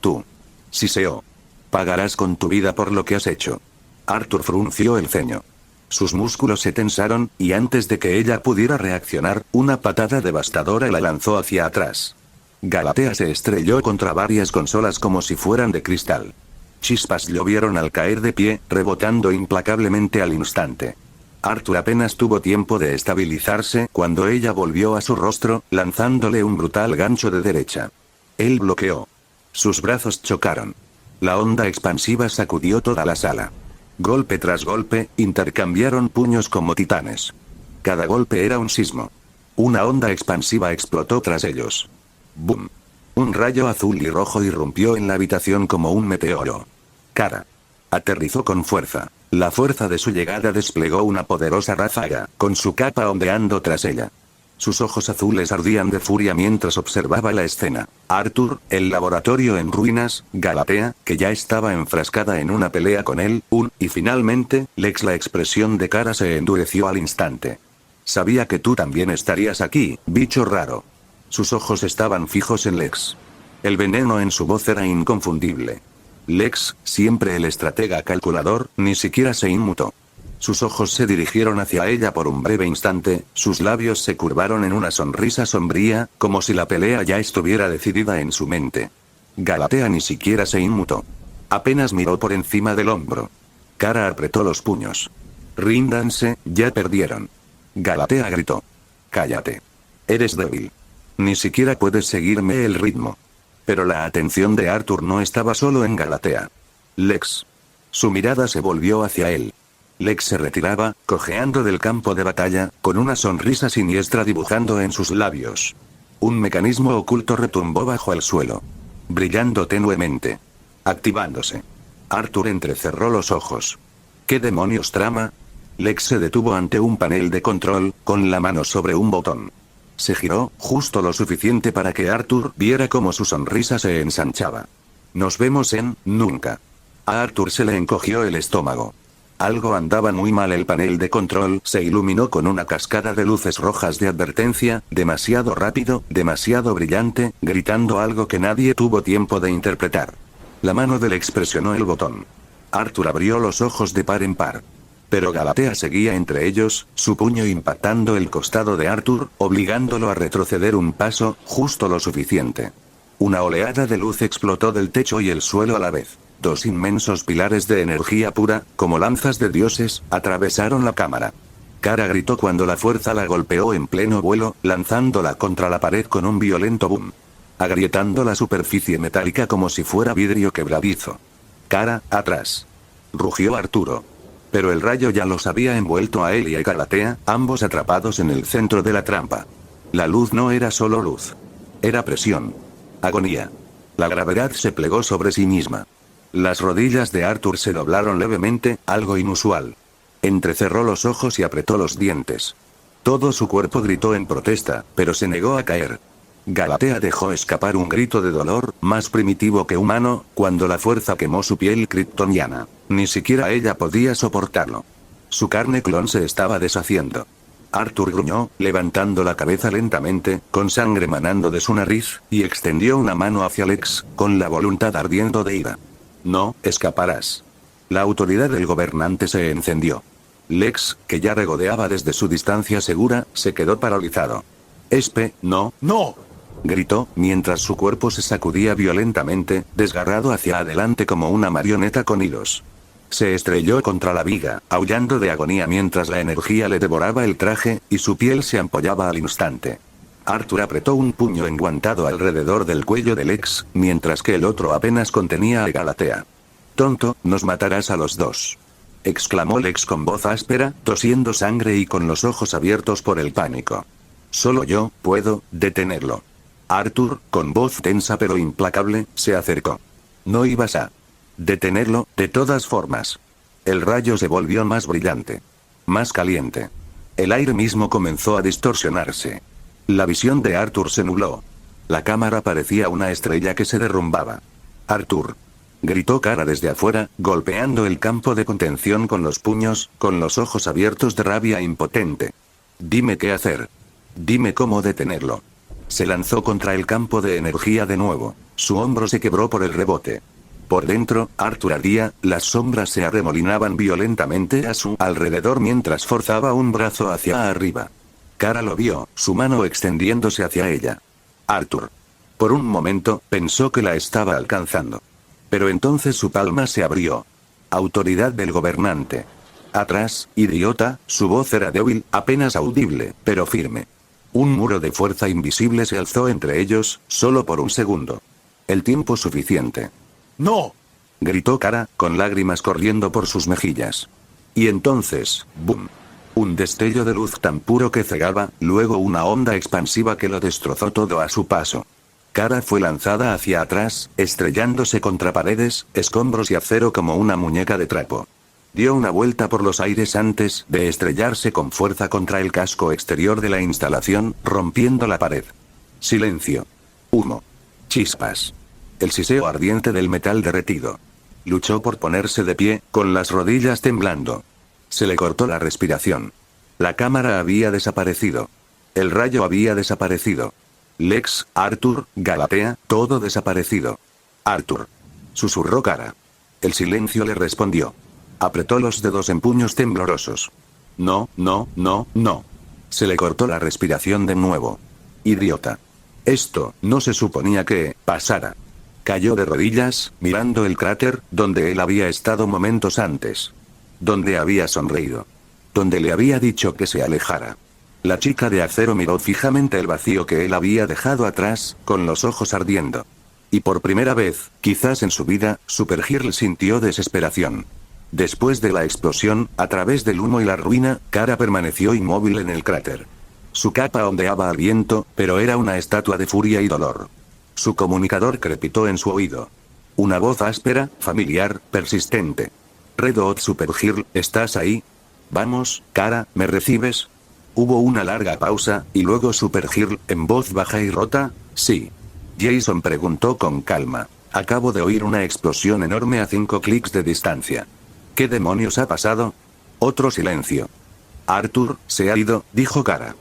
Tú. Siseo. Pagarás con tu vida por lo que has hecho. Arthur frunció el ceño. Sus músculos se tensaron, y antes de que ella pudiera reaccionar, una patada devastadora la lanzó hacia atrás. Galatea se estrelló contra varias consolas como si fueran de cristal. Chispas llovieron al caer de pie, rebotando implacablemente al instante. Arthur apenas tuvo tiempo de estabilizarse cuando ella volvió a su rostro, lanzándole un brutal gancho de derecha. Él bloqueó. Sus brazos chocaron. La onda expansiva sacudió toda la sala. Golpe tras golpe, intercambiaron puños como titanes. Cada golpe era un sismo. Una onda expansiva explotó tras ellos. ¡Bum! Un rayo azul y rojo irrumpió en la habitación como un meteoro. Kara aterrizó con fuerza. La fuerza de su llegada desplegó una poderosa ráfaga, con su capa ondeando tras ella. Sus ojos azules ardían de furia mientras observaba la escena. Arthur, el laboratorio en ruinas, Galatea, que ya estaba enfrascada en una pelea con él, y finalmente, Lex. La expresión de Kara se endureció al instante. Sabía que tú también estarías aquí, bicho raro. Sus ojos estaban fijos en Lex. El veneno en su voz era inconfundible. Lex, siempre el estratega calculador, ni siquiera se inmutó. Sus ojos se dirigieron hacia ella por un breve instante, sus labios se curvaron en una sonrisa sombría, como si la pelea ya estuviera decidida en su mente. Galatea ni siquiera se inmutó. Apenas miró por encima del hombro. Kara apretó los puños. Ríndanse, ya perdieron. Galatea gritó. Cállate. Eres débil. Ni siquiera puedes seguirme el ritmo. Pero la atención de Arthur no estaba solo en Galatea. Lex. Su mirada se volvió hacia él. Lex se retiraba, cojeando del campo de batalla, con una sonrisa siniestra dibujando en sus labios. Un mecanismo oculto retumbó bajo el suelo. Brillando tenuemente. Activándose. Arthur entrecerró los ojos. ¿Qué demonios trama? Lex se detuvo ante un panel de control, con la mano sobre un botón. Se giró, justo lo suficiente para que Arthur viera cómo su sonrisa se ensanchaba. Nos vemos en, nunca. A Arthur se le encogió el estómago. Algo andaba muy mal. El panel de control se iluminó con una cascada de luces rojas de advertencia, demasiado rápido, demasiado brillante, gritando algo que nadie tuvo tiempo de interpretar. La mano de Lex presionó el botón. Arthur abrió los ojos de par en par. Pero Galatea seguía entre ellos, su puño impactando el costado de Arthur, obligándolo a retroceder un paso, justo lo suficiente. Una oleada de luz explotó del techo y el suelo a la vez. Dos inmensos pilares de energía pura, como lanzas de dioses, atravesaron la cámara. Kara gritó cuando la fuerza la golpeó en pleno vuelo, lanzándola contra la pared con un violento boom. Agrietando la superficie metálica como si fuera vidrio quebradizo. Kara, atrás. Rugió Arturo. Pero el rayo ya los había envuelto a él y a Galatea, ambos atrapados en el centro de la trampa. La luz no era solo luz. Era presión. Agonía. La gravedad se plegó sobre sí misma. Las rodillas de Arthur se doblaron levemente, algo inusual. Entrecerró los ojos y apretó los dientes. Todo su cuerpo gritó en protesta, pero se negó a caer. Galatea dejó escapar un grito de dolor, más primitivo que humano, cuando la fuerza quemó su piel kryptoniana. Ni siquiera ella podía soportarlo. Su carne clon se estaba deshaciendo. Arthur gruñó, levantando la cabeza lentamente, con sangre manando de su nariz, y extendió una mano hacia Lex, con la voluntad ardiendo de ira. No, escaparás. La autoridad del gobernante se encendió. Lex, que ya regodeaba desde su distancia segura, se quedó paralizado. No, no, gritó, mientras su cuerpo se sacudía violentamente, desgarrado hacia adelante como una marioneta con hilos. Se estrelló contra la viga, aullando de agonía mientras la energía le devoraba el traje, y su piel se ampollaba al instante. Arthur apretó un puño enguantado alrededor del cuello de Lex, mientras que el otro apenas contenía a Galatea. Tonto, nos matarás a los dos. Exclamó Lex con voz áspera, tosiendo sangre y con los ojos abiertos por el pánico. Solo yo puedo detenerlo. Arthur, con voz tensa pero implacable, se acercó. No ibas a detenerlo, de todas formas. El rayo se volvió más brillante. Más caliente. El aire mismo comenzó a distorsionarse. La visión de Arthur se nubló. La cámara parecía una estrella que se derrumbaba. Arthur. Gritó Kara desde afuera, golpeando el campo de contención con los puños, con los ojos abiertos de rabia impotente. Dime qué hacer. Dime cómo detenerlo. Se lanzó contra el campo de energía de nuevo. Su hombro se quebró por el rebote. Por dentro, Arthur ardía, las sombras se arremolinaban violentamente a su alrededor mientras forzaba un brazo hacia arriba. Kara lo vio, su mano extendiéndose hacia ella. Arthur. Por un momento, pensó que la estaba alcanzando. Pero entonces su palma se abrió. Autoridad del gobernante. Atrás, idiota, su voz era débil, apenas audible, pero firme. Un muro de fuerza invisible se alzó entre ellos, solo por un segundo. El tiempo suficiente. ¡No! gritó Kara, con lágrimas corriendo por sus mejillas. Y entonces, ¡boom! Un destello de luz tan puro que cegaba, luego una onda expansiva que lo destrozó todo a su paso. Kara fue lanzada hacia atrás, estrellándose contra paredes, escombros y acero como una muñeca de trapo. Dio una vuelta por los aires antes de estrellarse con fuerza contra el casco exterior de la instalación, rompiendo la pared. Silencio. Humo. Chispas. El siseo ardiente del metal derretido. Luchó por ponerse de pie, con las rodillas temblando. Se le cortó la respiración. La cámara había desaparecido. El rayo había desaparecido. Lex, Arthur, Galatea, todo desaparecido. Arthur. Susurró Kara. El silencio le respondió. Apretó los dedos en puños temblorosos. No, no, no, no. Se le cortó la respiración de nuevo. Idiota. Esto no se suponía que pasara. Cayó de rodillas, mirando el cráter, donde él había estado momentos antes. Donde había sonreído. Donde le había dicho que se alejara. La chica de acero miró fijamente el vacío que él había dejado atrás, con los ojos ardiendo. Y por primera vez, quizás en su vida, Supergirl sintió desesperación. Después de la explosión, a través del humo y la ruina, Kara permaneció inmóvil en el cráter. Su capa ondeaba al viento, pero era una estatua de furia y dolor. Su comunicador crepitó en su oído. Una voz áspera, familiar, persistente. Red Hot Supergirl, ¿estás ahí? Vamos, Kara, ¿me recibes? Hubo una larga pausa, y luego Supergirl, en voz baja y rota, sí. Jason preguntó con calma. Acabo de oír una explosión enorme a 5 clics de distancia. ¿Qué demonios ha pasado? Otro silencio. Arthur, se ha ido, dijo Kara.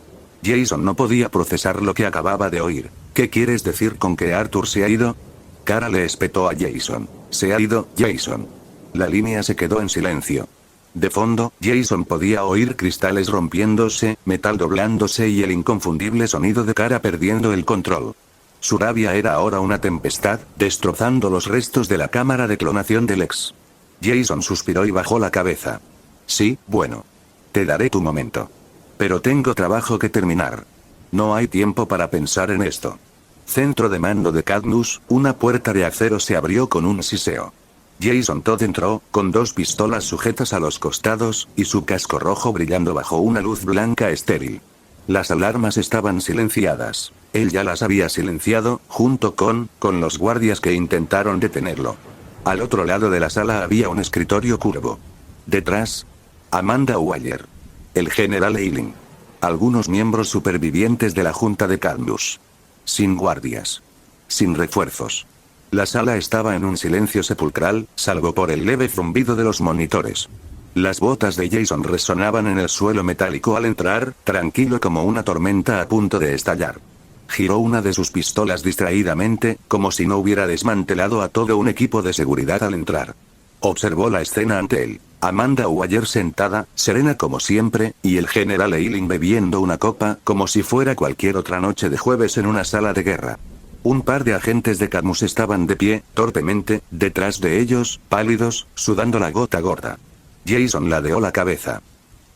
Jason no podía procesar lo que acababa de oír. ¿Qué quieres decir con que Arthur se ha ido? Kara le espetó a Jason. Se ha ido, Jason. La línea se quedó en silencio. De fondo, Jason podía oír cristales rompiéndose, metal doblándose y el inconfundible sonido de Kara perdiendo el control. Su rabia era ahora una tempestad, destrozando los restos de la cámara de clonación del ex. Jason suspiró y bajó la cabeza. Sí, bueno. Te daré tu momento. Pero tengo trabajo que terminar. No hay tiempo para pensar en esto. Centro de mando de Cadmus, una puerta de acero se abrió con un siseo. Jason Todd entró, con 2 pistolas sujetas a los costados, y su casco rojo brillando bajo una luz blanca estéril. Las alarmas estaban silenciadas. Él ya las había silenciado, junto con los guardias que intentaron detenerlo. Al otro lado de la sala había un escritorio curvo. Detrás, Amanda Waller. El general Eiling. Algunos miembros supervivientes de la Junta de Cadmus. Sin guardias. Sin refuerzos. La sala estaba en un silencio sepulcral, salvo por el leve zumbido de los monitores. Las botas de Jason resonaban en el suelo metálico al entrar, tranquilo como una tormenta a punto de estallar. Giró una de sus pistolas distraídamente, como si no hubiera desmantelado a todo un equipo de seguridad al entrar. Observó la escena ante él. Amanda Waller sentada, serena como siempre, y el general Eiling bebiendo una copa, como si fuera cualquier otra noche de jueves en una sala de guerra. Un par de agentes de Cadmus estaban de pie, torpemente, detrás de ellos, pálidos, sudando la gota gorda. Jason ladeó la cabeza.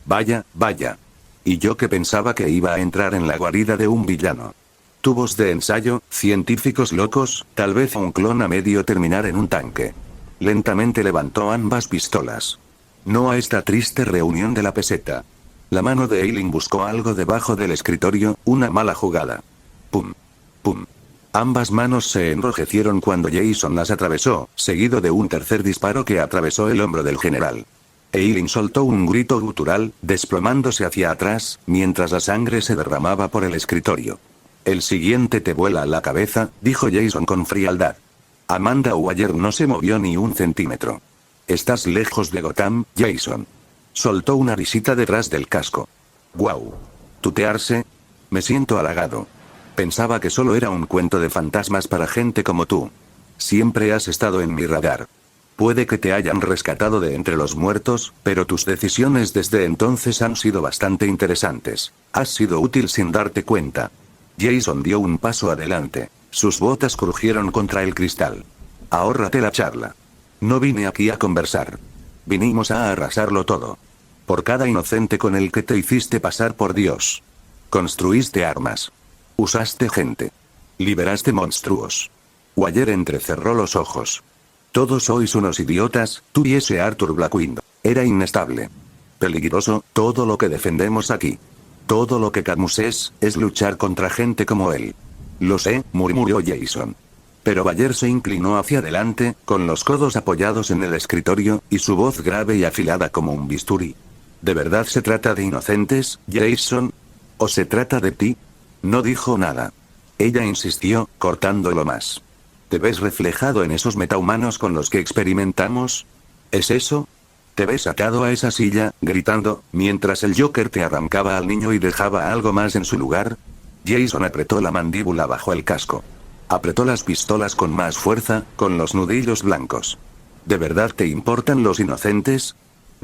Vaya, vaya. Y yo que pensaba que iba a entrar en la guarida de un villano. Tubos de ensayo, científicos locos, tal vez un clon a medio terminar en un tanque. Lentamente levantó ambas pistolas. No a esta triste reunión de la peseta. La mano de Eiling buscó algo debajo del escritorio, una mala jugada. Pum. Pum. Ambas manos se enrojecieron cuando Jason las atravesó, seguido de un tercer disparo que atravesó el hombro del general. Eiling soltó un grito gutural, desplomándose hacia atrás, mientras la sangre se derramaba por el escritorio. El siguiente te vuela a la cabeza, dijo Jason con frialdad. Amanda Waller no se movió ni un centímetro. Estás lejos de Gotham, Jason. Soltó una risita detrás del casco. Guau. ¿Tutearse? Me siento halagado. Pensaba que solo era un cuento de fantasmas para gente como tú. Siempre has estado en mi radar. Puede que te hayan rescatado de entre los muertos, pero tus decisiones desde entonces han sido bastante interesantes. Has sido útil sin darte cuenta. Jason dio un paso adelante. Sus botas crujieron contra el cristal. Ahórrate la charla. No vine aquí a conversar. Vinimos a arrasarlo todo. Por cada inocente con el que te hiciste pasar por Dios. Construiste armas. Usaste gente. Liberaste monstruos. Waller entrecerró los ojos. Todos sois unos idiotas, tú y ese Arthur Blackwind. Era inestable. Peligroso, todo lo que defendemos aquí. Todo lo que Cadmus es luchar contra gente como él. Lo sé, murmuró Jason. Pero Bayer se inclinó hacia adelante, con los codos apoyados en el escritorio, y su voz grave y afilada como un bisturí. ¿De verdad se trata de inocentes, Jason? ¿O se trata de ti? No dijo nada. Ella insistió, cortándolo más. ¿Te ves reflejado en esos metahumanos con los que experimentamos? ¿Es eso? ¿Te ves atado a esa silla, gritando, mientras el Joker te arrancaba al niño y dejaba algo más en su lugar? Jason apretó la mandíbula bajo el casco. Apretó las pistolas con más fuerza, con los nudillos blancos. ¿De verdad te importan los inocentes?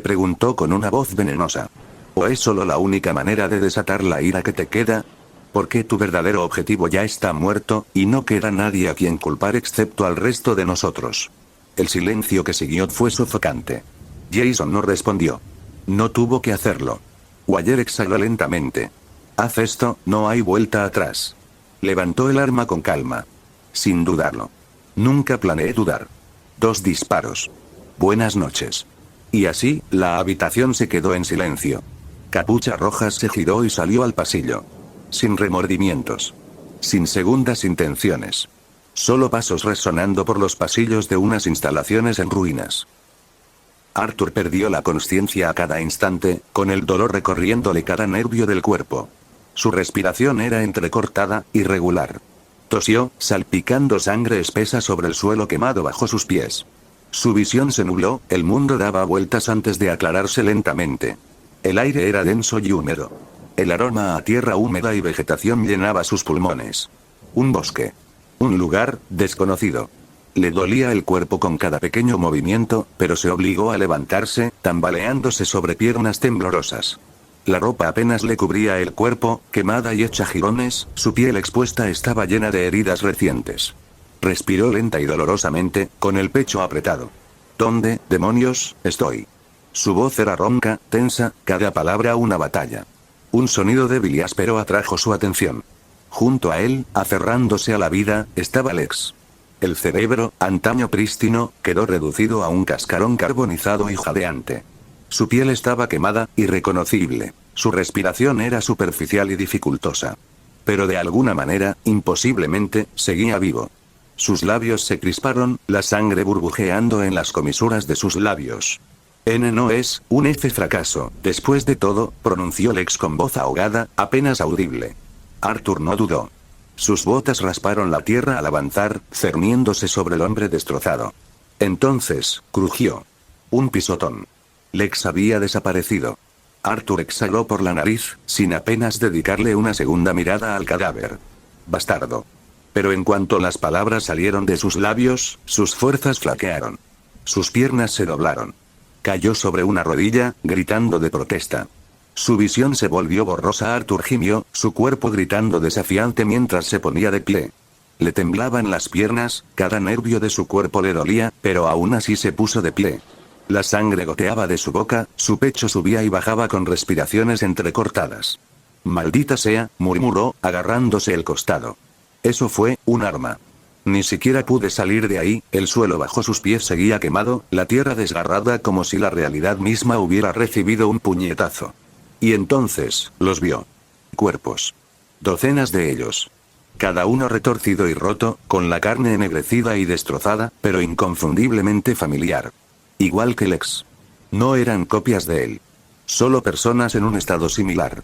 Preguntó con una voz venenosa. ¿O es solo la única manera de desatar la ira que te queda? Porque tu verdadero objetivo ya está muerto, y no queda nadie a quien culpar excepto al resto de nosotros. El silencio que siguió fue sofocante. Jason no respondió. No tuvo que hacerlo. Bayer exhaló lentamente. Haz esto, no hay vuelta atrás. Levantó el arma con calma. Sin dudarlo. Nunca planeé dudar. 2 disparos. Buenas noches. Y así, la habitación se quedó en silencio. Capucha Roja se giró y salió al pasillo. Sin remordimientos. Sin segundas intenciones. Solo pasos resonando por los pasillos de unas instalaciones en ruinas. Arthur perdió la consciencia a cada instante, con el dolor recorriéndole cada nervio del cuerpo. Su respiración era entrecortada, irregular. Tosió, salpicando sangre espesa sobre el suelo quemado bajo sus pies. Su visión se nubló, el mundo daba vueltas antes de aclararse lentamente. El aire era denso y húmedo. El aroma a tierra húmeda y vegetación llenaba sus pulmones. Un bosque. Un lugar desconocido. Le dolía el cuerpo con cada pequeño movimiento, pero se obligó a levantarse, tambaleándose sobre piernas temblorosas. La ropa apenas le cubría el cuerpo, quemada y hecha jirones, su piel expuesta estaba llena de heridas recientes. Respiró lenta y dolorosamente, con el pecho apretado. ¿Dónde, demonios, estoy? Su voz era ronca, tensa, cada palabra una batalla. Un sonido débil y áspero atrajo su atención. Junto a él, aferrándose a la vida, estaba Lex. El cerebro, antaño prístino, quedó reducido a un cascarón carbonizado y jadeante. Su piel estaba quemada, irreconocible. Su respiración era superficial y dificultosa. Pero de alguna manera, imposiblemente, seguía vivo. Sus labios se crisparon, la sangre burbujeando en las comisuras de sus labios. N no es un F fracaso, después de todo, pronunció Lex con voz ahogada, apenas audible. Arthur no dudó. Sus botas rasparon la tierra al avanzar, cerniéndose sobre el hombre destrozado. Entonces, crujió. Un pisotón. Lex había desaparecido. Arthur exhaló por la nariz, sin apenas dedicarle una segunda mirada al cadáver. Bastardo. Pero en cuanto las palabras salieron de sus labios, sus fuerzas flaquearon. Sus piernas se doblaron. Cayó sobre una rodilla, gritando de protesta. Su visión se volvió borrosa. Arthur gimió, su cuerpo gritando desafiante mientras se ponía de pie. Le temblaban las piernas, cada nervio de su cuerpo le dolía, pero aún así se puso de pie. La sangre goteaba de su boca, su pecho subía y bajaba con respiraciones entrecortadas. Maldita sea, murmuró, agarrándose el costado. Eso fue un arma. Ni siquiera pude salir de ahí, el suelo bajo sus pies seguía quemado, la tierra desgarrada como si la realidad misma hubiera recibido un puñetazo. Y entonces, los vio. Cuerpos. Docenas de ellos. Cada uno retorcido y roto, con la carne ennegrecida y destrozada, pero inconfundiblemente familiar. Igual que Lex. No eran copias de él. Solo personas en un estado similar.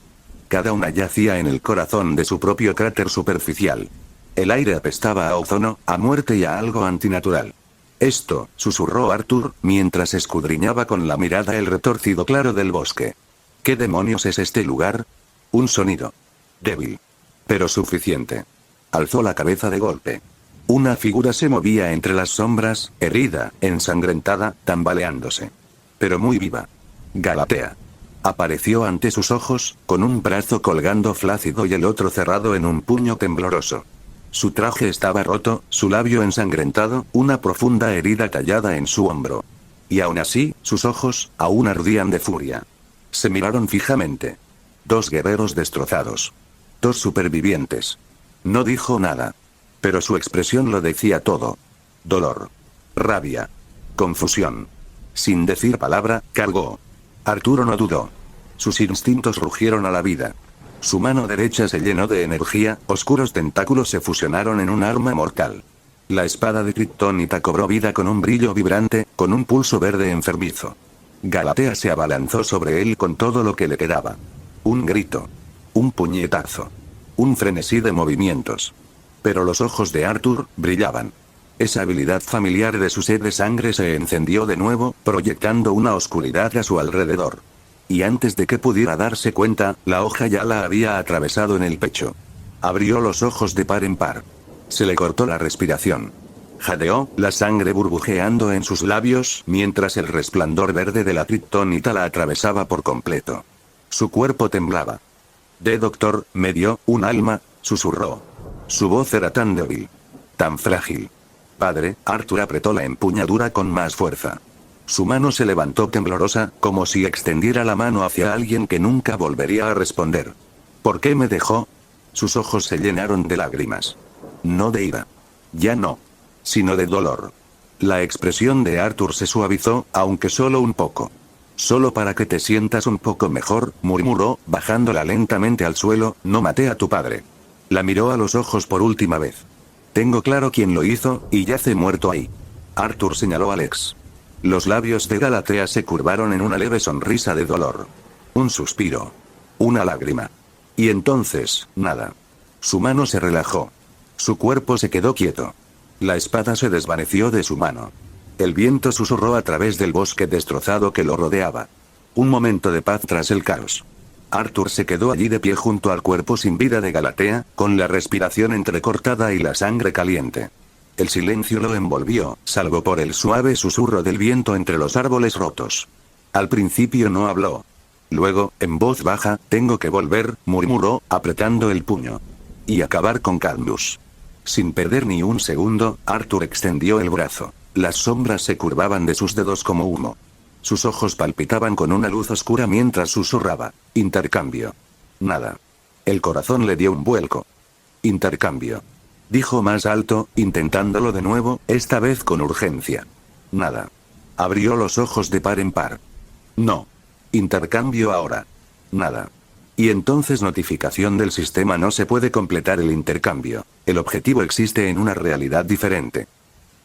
Cada una yacía en el corazón de su propio cráter superficial. El aire apestaba a ozono, a muerte y a algo antinatural. Esto, susurró Arthur, mientras escudriñaba con la mirada el retorcido claro del bosque. ¿Qué demonios es este lugar? Un sonido. Débil. Pero suficiente. Alzó la cabeza de golpe. Una figura se movía entre las sombras, herida, ensangrentada, tambaleándose. Pero muy viva. Galatea. Apareció ante sus ojos, con un brazo colgando flácido y el otro cerrado en un puño tembloroso. Su traje estaba roto, su labio ensangrentado, una profunda herida tallada en su hombro. Y aún así, sus ojos, aún ardían de furia. Se miraron fijamente. 2 guerreros destrozados. 2 supervivientes. No dijo nada. Pero su expresión lo decía todo. Dolor. rabia, confusión. Sin decir palabra, cargó. Arturo no dudó. Sus instintos rugieron a la vida. Su mano derecha se llenó de energía, oscuros tentáculos se fusionaron en un arma mortal. La espada de kriptonita cobró vida con un brillo vibrante, con un pulso verde enfermizo. Galatea se abalanzó sobre él con todo lo que le quedaba. Un grito. Un puñetazo. Un frenesí de movimientos. Pero los ojos de Arthur brillaban. Esa habilidad familiar de su sed de sangre se encendió de nuevo, proyectando una oscuridad a su alrededor. Y antes de que pudiera darse cuenta, la hoja ya la había atravesado en el pecho. Abrió los ojos de par en par. Se le cortó la respiración. Jadeó, la sangre burbujeando en sus labios, mientras el resplandor verde de la kriptonita la atravesaba por completo. Su cuerpo temblaba. Doctor, me dio un alma, susurró. Su voz era tan débil. Tan frágil. Padre, Arthur apretó la empuñadura con más fuerza. Su mano se levantó temblorosa, como si extendiera la mano hacia alguien que nunca volvería a responder. ¿Por qué me dejó? Sus ojos se llenaron de lágrimas. No de ira. Ya no. Sino de dolor. La expresión de Arthur se suavizó, aunque solo un poco. Solo para que te sientas un poco mejor, murmuró, bajándola lentamente al suelo, no maté a tu padre. La miró a los ojos por última vez. Tengo claro quién lo hizo, y yace muerto ahí. Arthur señaló a Alex. Los labios de Galatea se curvaron en una leve sonrisa de dolor. Un suspiro. Una lágrima. Y entonces, nada. Su mano se relajó. Su cuerpo se quedó quieto. La espada se desvaneció de su mano. El viento susurró a través del bosque destrozado que lo rodeaba. Un momento de paz tras el caos. Arthur se quedó allí de pie junto al cuerpo sin vida de Galatea, con la respiración entrecortada y la sangre caliente. El silencio lo envolvió, salvo por el suave susurro del viento entre los árboles rotos. Al principio no habló. Luego, en voz baja, tengo que volver, murmuró, apretando el puño. Y acabar con Cadmus. Sin perder ni un segundo, Arthur extendió el brazo. Las sombras se curvaban de sus dedos como humo. Sus ojos palpitaban con una luz oscura mientras susurraba. Intercambio. Nada. El corazón le dio un vuelco. Intercambio. Dijo más alto, intentándolo de nuevo, esta vez con urgencia. Nada. Abrió los ojos de par en par. No. Intercambio ahora. Nada. Y entonces notificación del sistema, no se puede completar el intercambio. El objetivo existe en una realidad diferente.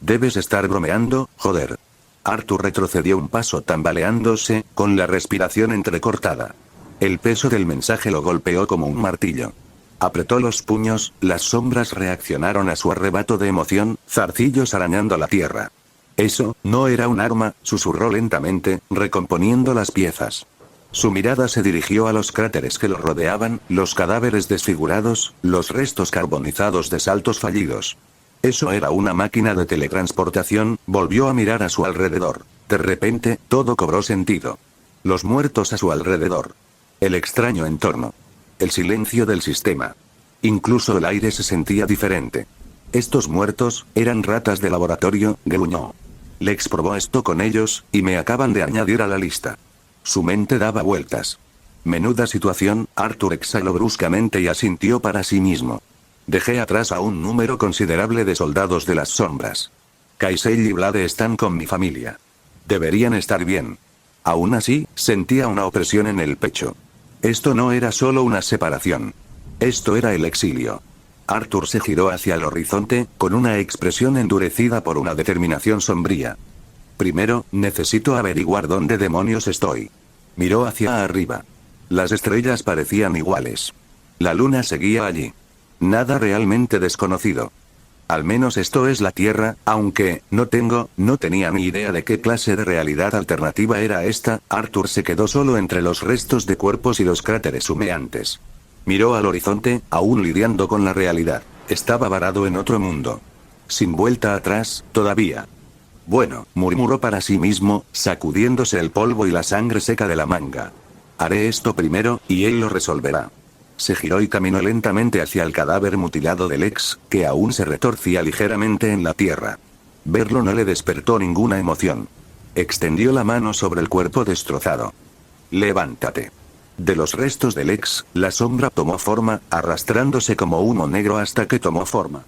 Debes estar bromeando, joder. Arthur retrocedió un paso tambaleándose, con la respiración entrecortada. El peso del mensaje lo golpeó como un martillo. Apretó los puños, las sombras reaccionaron a su arrebato de emoción, zarcillos arañando la tierra. Eso, no era un arma, susurró lentamente, recomponiendo las piezas. Su mirada se dirigió a los cráteres que lo rodeaban, los cadáveres desfigurados, los restos carbonizados de saltos fallidos. Eso era una máquina de teletransportación, volvió a mirar a su alrededor. De repente, todo cobró sentido. Los muertos a su alrededor. El extraño entorno. El silencio del sistema. Incluso el aire se sentía diferente. Estos muertos, eran ratas de laboratorio, gruñó. Lex probó esto con ellos, y me acaban de añadir a la lista. Su mente daba vueltas. Menuda situación, Arthur exhaló bruscamente y asintió para sí mismo. Dejé atrás a un número considerable de soldados de las sombras. Kaisei y Blade están con mi familia. Deberían estar bien. Aún así, sentía una opresión en el pecho. Esto no era solo una separación. Esto era el exilio. Arthur se giró hacia el horizonte, con una expresión endurecida por una determinación sombría. Primero, necesito averiguar dónde demonios estoy. Miró hacia arriba. Las estrellas parecían iguales. La luna seguía allí. Nada realmente desconocido. Al menos esto es la Tierra, aunque, no tenía ni idea de qué clase de realidad alternativa era esta. Arthur se quedó solo entre los restos de cuerpos y los cráteres humeantes. Miró al horizonte, aún lidiando con la realidad. Estaba varado en otro mundo. Sin vuelta atrás, todavía. Bueno, murmuró para sí mismo, sacudiéndose el polvo y la sangre seca de la manga. Haré esto primero, y él lo resolverá. Se giró y caminó lentamente hacia el cadáver mutilado de Lex, que aún se retorcía ligeramente en la tierra. Verlo no le despertó ninguna emoción. Extendió la mano sobre el cuerpo destrozado. Levántate. De los restos de Lex, la sombra tomó forma, arrastrándose como humo negro hasta que tomó forma.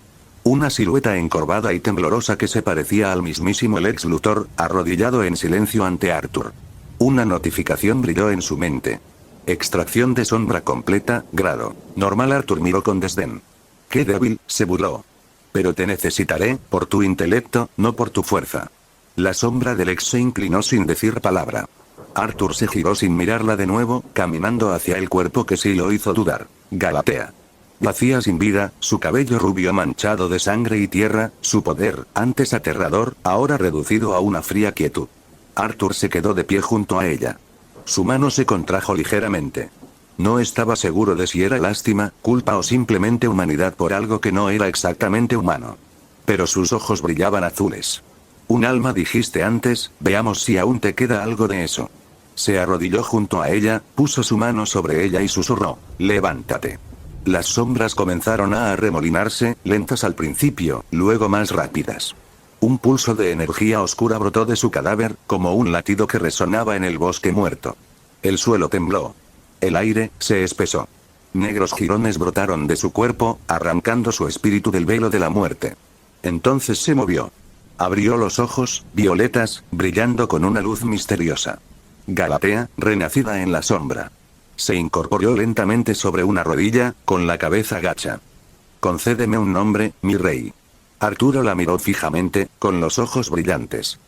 Una silueta encorvada y temblorosa que se parecía al mismísimo Lex Luthor, arrodillado en silencio ante Arthur. Una notificación brilló en su mente. Extracción de sombra completa, grado normal. Arthur miró con desdén. ¡Qué débil!, se burló. Pero te necesitaré, por tu intelecto, no por tu fuerza. La sombra de Lex se inclinó sin decir palabra. Arthur se giró sin mirarla de nuevo, caminando hacia el cuerpo que sí lo hizo dudar. Galatea. Yacía sin vida, su cabello rubio manchado de sangre y tierra, su poder, antes aterrador, ahora reducido a una fría quietud. Arthur se quedó de pie junto a ella. Su mano se contrajo ligeramente. No estaba seguro de si era lástima, culpa o simplemente humanidad por algo que no era exactamente humano. Pero sus ojos brillaban azules. Un alma dijiste antes, veamos si aún te queda algo de eso. Se arrodilló junto a ella, puso su mano sobre ella y susurró, levántate. Las sombras comenzaron a arremolinarse, lentas al principio, luego más rápidas. Un pulso de energía oscura brotó de su cadáver, como un latido que resonaba en el bosque muerto. El suelo tembló. El aire se espesó. Negros jirones brotaron de su cuerpo, arrancando su espíritu del velo de la muerte. Entonces se movió. Abrió los ojos, violetas, brillando con una luz misteriosa. Galatea, renacida en la sombra. Se incorporó lentamente sobre una rodilla, con la cabeza gacha. Concédeme un nombre, mi rey. Arturo la miró fijamente, con los ojos brillantes.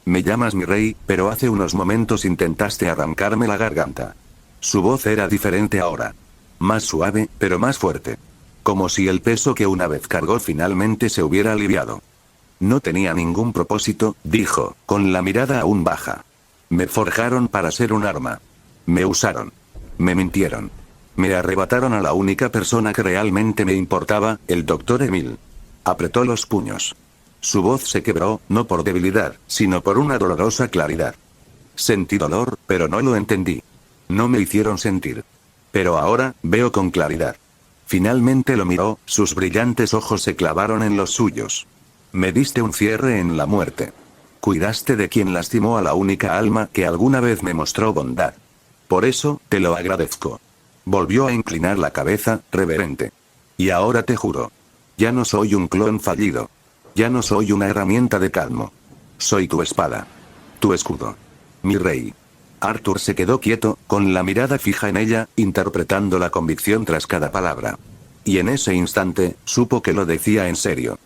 Me llamas mi rey, pero hace unos momentos intentaste arrancarme la garganta. Su voz era diferente ahora. Más suave, pero más fuerte. Como si el peso que una vez cargó finalmente se hubiera aliviado. No tenía ningún propósito, dijo, con la mirada aún baja. Me forjaron para ser un arma. Me usaron. Me mintieron. Me arrebataron a la única persona que realmente me importaba, el Dr. Emil. Apretó los puños. Su voz se quebró, no por debilidad, sino por una dolorosa claridad. Sentí dolor, pero no lo entendí. No me hicieron sentir. Pero ahora, veo con claridad. Finalmente lo miró, sus brillantes ojos se clavaron en los suyos. Me diste un cierre en la muerte. Cuidaste de quien lastimó a la única alma que alguna vez me mostró bondad. Por eso, te lo agradezco. Volvió a inclinar la cabeza, reverente. Y ahora te juro. Ya no soy un clon fallido. Ya no soy una herramienta de Cadmo. Soy tu espada. Tu escudo. Mi rey. Arthur se quedó quieto, con la mirada fija en ella, interpretando la convicción tras cada palabra. Y en ese instante, supo que lo decía en serio.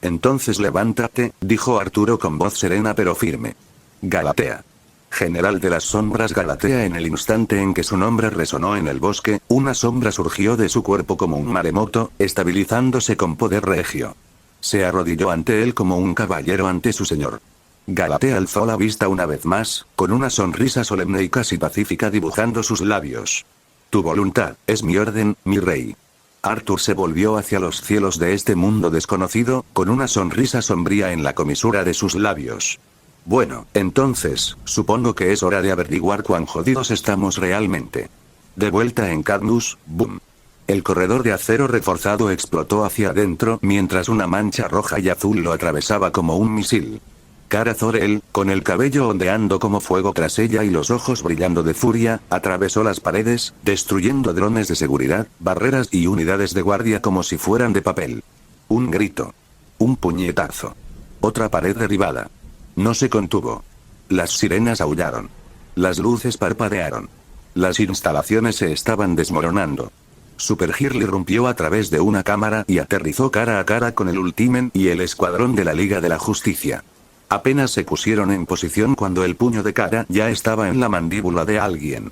Entonces levántate, dijo Arturo con voz serena pero firme. Galatea. General de las sombras Galatea. En el instante en que su nombre resonó en el bosque, una sombra surgió de su cuerpo como un maremoto, estabilizándose con poder regio. Se arrodilló ante él como un caballero ante su señor. Galatea alzó la vista una vez más, con una sonrisa solemne y casi pacífica dibujando sus labios. Tu voluntad es mi orden, mi rey. Arthur se volvió hacia los cielos de este mundo desconocido, con una sonrisa sombría en la comisura de sus labios. Bueno, entonces, supongo que es hora de averiguar cuán jodidos estamos realmente. De vuelta en Cadmus, boom. El corredor de acero reforzado explotó hacia adentro mientras una mancha roja y azul lo atravesaba como un misil. Kara Zor-El, con el cabello ondeando como fuego tras ella y los ojos brillando de furia, atravesó las paredes, destruyendo drones de seguridad, barreras y unidades de guardia como si fueran de papel. Un grito. Un puñetazo. Otra pared derribada. No se contuvo. Las sirenas aullaron. Las luces parpadearon. Las instalaciones se estaban desmoronando. Super Girl irrumpió a través de una cámara y aterrizó cara a cara con el Ultimen y el escuadrón de la Liga de la Justicia. Apenas se pusieron en posición cuando el puño de Kara ya estaba en la mandíbula de alguien.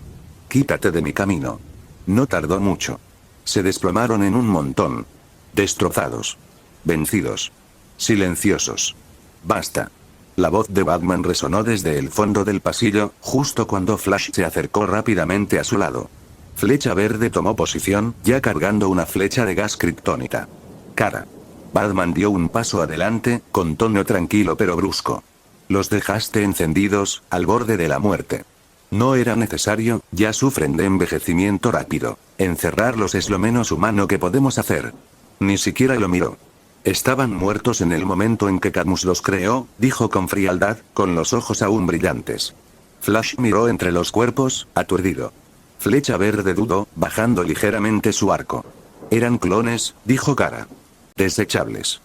Quítate de mi camino. No tardó mucho. Se desplomaron en un montón. Destrozados. Vencidos. Silenciosos. Basta. La voz de Batman resonó desde el fondo del pasillo, justo cuando Flash se acercó rápidamente a su lado. Flecha Verde tomó posición, ya cargando una flecha de gas kriptonita. Kara. Batman dio un paso adelante, con tono tranquilo pero brusco. Los dejaste encendidos, al borde de la muerte. No era necesario, ya sufren de envejecimiento rápido. Encerrarlos es lo menos humano que podemos hacer. Ni siquiera lo miró. Estaban muertos en el momento en que Cadmus los creó, dijo con frialdad, con los ojos aún brillantes. Flash miró entre los cuerpos, aturdido. Flecha Verde dudó, bajando ligeramente su arco. Eran clones, dijo Kara. Desechables.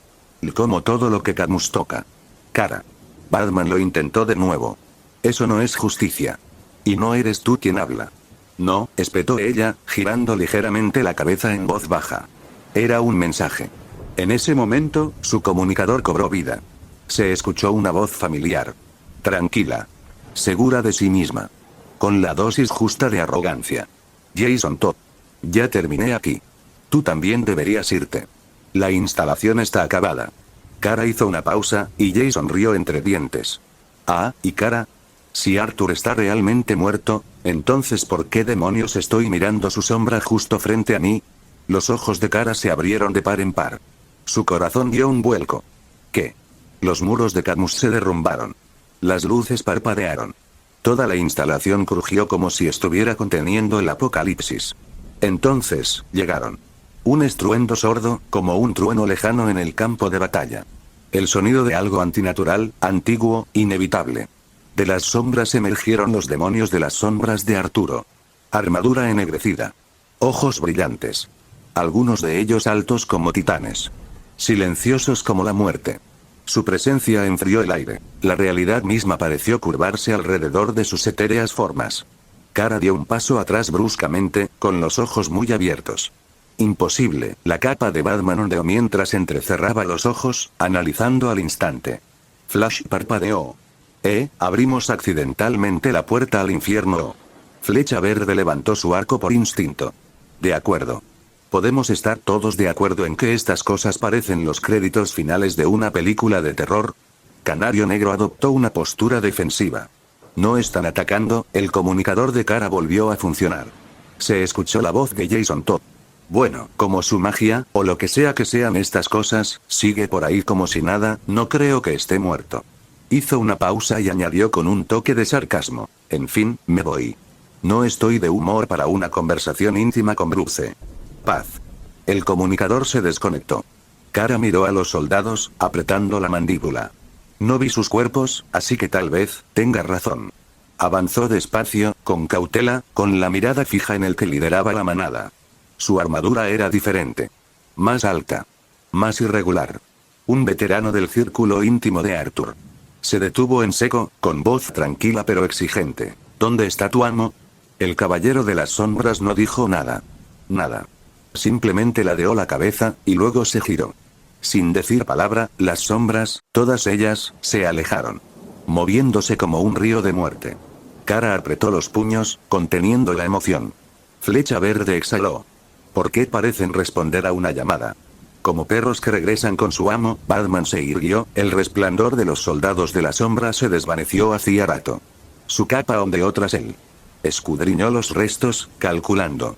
Como todo lo que Cadmus toca. Cara. Batman lo intentó de nuevo. Eso no es justicia. Y no eres tú quien habla. No, espetó ella, girando ligeramente la cabeza en voz baja. Era un mensaje. En ese momento, su comunicador cobró vida. Se escuchó una voz familiar. Tranquila. Segura de sí misma. Con la dosis justa de arrogancia. Jason Todd. Ya terminé aquí. Tú también deberías irte. La instalación está acabada. Kara hizo una pausa, y Jason rió entre dientes. Ah, ¿y Kara? Si Arthur está realmente muerto, entonces ¿por qué demonios estoy mirando su sombra justo frente a mí? Los ojos de Kara se abrieron de par en par. Su corazón dio un vuelco. ¿Qué? Los muros de Cadmus se derrumbaron. Las luces parpadearon. Toda la instalación crujió como si estuviera conteniendo el apocalipsis. Entonces, llegaron. Un estruendo sordo, como un trueno lejano en el campo de batalla. El sonido de algo antinatural, antiguo, inevitable. De las sombras emergieron los demonios de las sombras de Arturo. Armadura ennegrecida. Ojos brillantes. Algunos de ellos altos como titanes. Silenciosos como la muerte. Su presencia enfrió el aire. La realidad misma pareció curvarse alrededor de sus etéreas formas. Kara dio un paso atrás bruscamente, con los ojos muy abiertos. Imposible, la capa de Batman ondeó mientras entrecerraba los ojos, analizando al instante. Flash parpadeó. Abrimos accidentalmente la puerta al infierno. Flecha Verde levantó su arco por instinto. De acuerdo. Podemos estar todos de acuerdo en que estas cosas parecen los créditos finales de una película de terror. Canario Negro adoptó una postura defensiva. No están atacando, el comunicador de Kara volvió a funcionar. Se escuchó la voz de Jason Todd. Bueno, como su magia, o lo que sea que sean estas cosas, sigue por ahí como si nada, no creo que esté muerto. Hizo una pausa y añadió con un toque de sarcasmo. En fin, me voy. No estoy de humor para una conversación íntima con Bruce. Paz. El comunicador se desconectó. Kara miró a los soldados, apretando la mandíbula. No vi sus cuerpos, así que tal vez, tenga razón. Avanzó despacio, con cautela, con la mirada fija en el que lideraba la manada. Su armadura era diferente. Más alta. Más irregular. Un veterano del círculo íntimo de Arthur. Se detuvo en seco, con voz tranquila pero exigente. ¿Dónde está tu amo? El caballero de las sombras no dijo nada. Nada. Simplemente ladeó la cabeza, y luego se giró. Sin decir palabra, las sombras, todas ellas, se alejaron. Moviéndose como un río de muerte. Kara apretó los puños, conteniendo la emoción. Flecha Verde exhaló. ¿Por qué parecen responder a una llamada? Como perros que regresan con su amo, Batman se irguió, el resplandor de los soldados de la sombra se desvaneció hacía rato. Su capa ondeó tras él. Escudriñó los restos, calculando.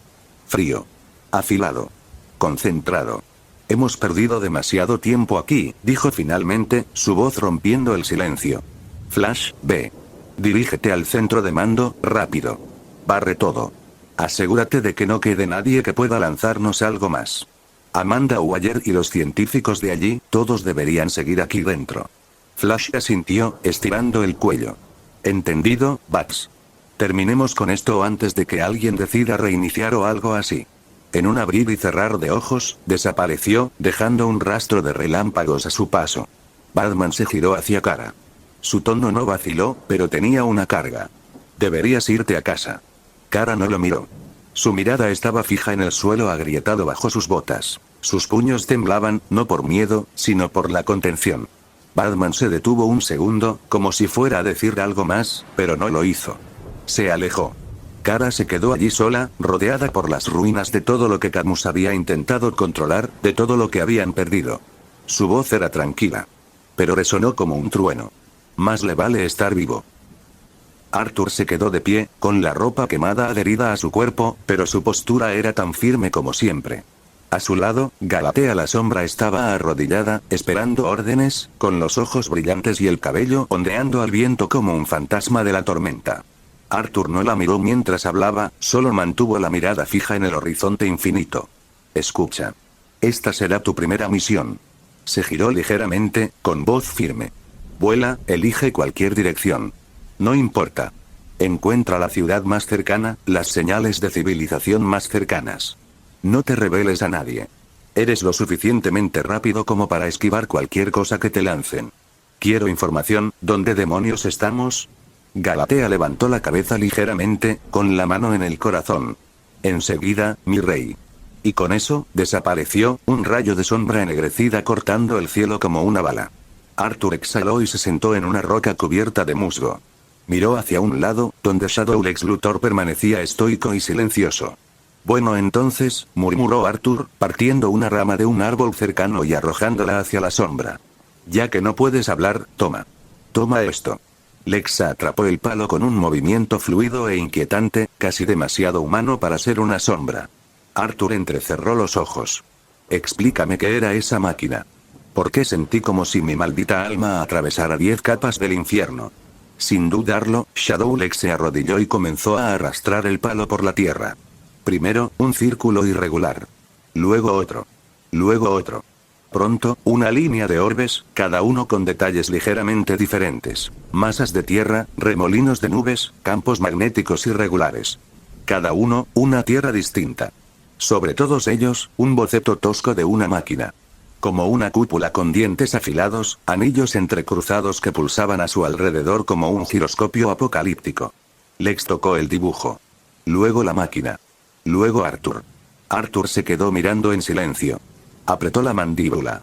Frío. Afilado. Concentrado. Hemos perdido demasiado tiempo aquí, dijo finalmente, su voz rompiendo el silencio. Flash, ve. Dirígete al centro de mando, rápido. Barre todo. Asegúrate de que no quede nadie que pueda lanzarnos algo más. Amanda Waller y los científicos de allí, todos deberían seguir aquí dentro. Flash asintió, estirando el cuello. Entendido, Bats. Terminemos con esto antes de que alguien decida reiniciar o algo así. En un abrir y cerrar de ojos, desapareció, dejando un rastro de relámpagos a su paso. Batman se giró hacia Kara. Su tono no vaciló, pero tenía una carga. Deberías irte a casa. Kara no lo miró. Su mirada estaba fija en el suelo agrietado bajo sus botas. Sus puños temblaban, no por miedo, sino por la contención. Batman se detuvo un segundo, como si fuera a decir algo más, pero no lo hizo. Se alejó. Kara se quedó allí sola, rodeada por las ruinas de todo lo que Cadmus había intentado controlar, de todo lo que habían perdido. Su voz era tranquila. Pero resonó como un trueno. Más le vale estar vivo. Arthur se quedó de pie, con la ropa quemada adherida a su cuerpo, pero su postura era tan firme como siempre. A su lado, Galatea la sombra estaba arrodillada, esperando órdenes, con los ojos brillantes y el cabello ondeando al viento como un fantasma de la tormenta. Arthur no la miró mientras hablaba, solo mantuvo la mirada fija en el horizonte infinito. Escucha. Esta será tu primera misión. Se giró ligeramente, con voz firme. Vuela, elige cualquier dirección. No importa. Encuentra la ciudad más cercana, las señales de civilización más cercanas. No te reveles a nadie. Eres lo suficientemente rápido como para esquivar cualquier cosa que te lancen. Quiero información, ¿dónde demonios estamos? Galatea levantó la cabeza ligeramente, con la mano en el corazón. Enseguida, mi rey. Y con eso, desapareció, un rayo de sombra ennegrecida cortando el cielo como una bala. Arthur exhaló y se sentó en una roca cubierta de musgo. Miró hacia un lado, donde Shadow Lex Luthor permanecía estoico y silencioso. Bueno entonces, murmuró Arthur, partiendo una rama de un árbol cercano y arrojándola hacia la sombra. Ya que no puedes hablar, toma. Toma esto. Lex atrapó el palo con un movimiento fluido e inquietante, casi demasiado humano para ser una sombra. Arthur entrecerró los ojos. Explícame qué era esa máquina. ¿Por qué sentí como si mi maldita alma atravesara 10 capas del infierno? Sin dudarlo, Shadow Lex se arrodilló y comenzó a arrastrar el palo por la tierra. Primero, un círculo irregular. Luego otro. Luego otro. Pronto, una línea de orbes, cada uno con detalles ligeramente diferentes. Masas de tierra, remolinos de nubes, campos magnéticos irregulares. Cada uno, una tierra distinta. Sobre todos ellos, un boceto tosco de una máquina. Como una cúpula con dientes afilados, anillos entrecruzados que pulsaban a su alrededor como un giroscopio apocalíptico. Lex tocó el dibujo. Luego la máquina. Luego Arthur. Arthur se quedó mirando en silencio. Apretó la mandíbula.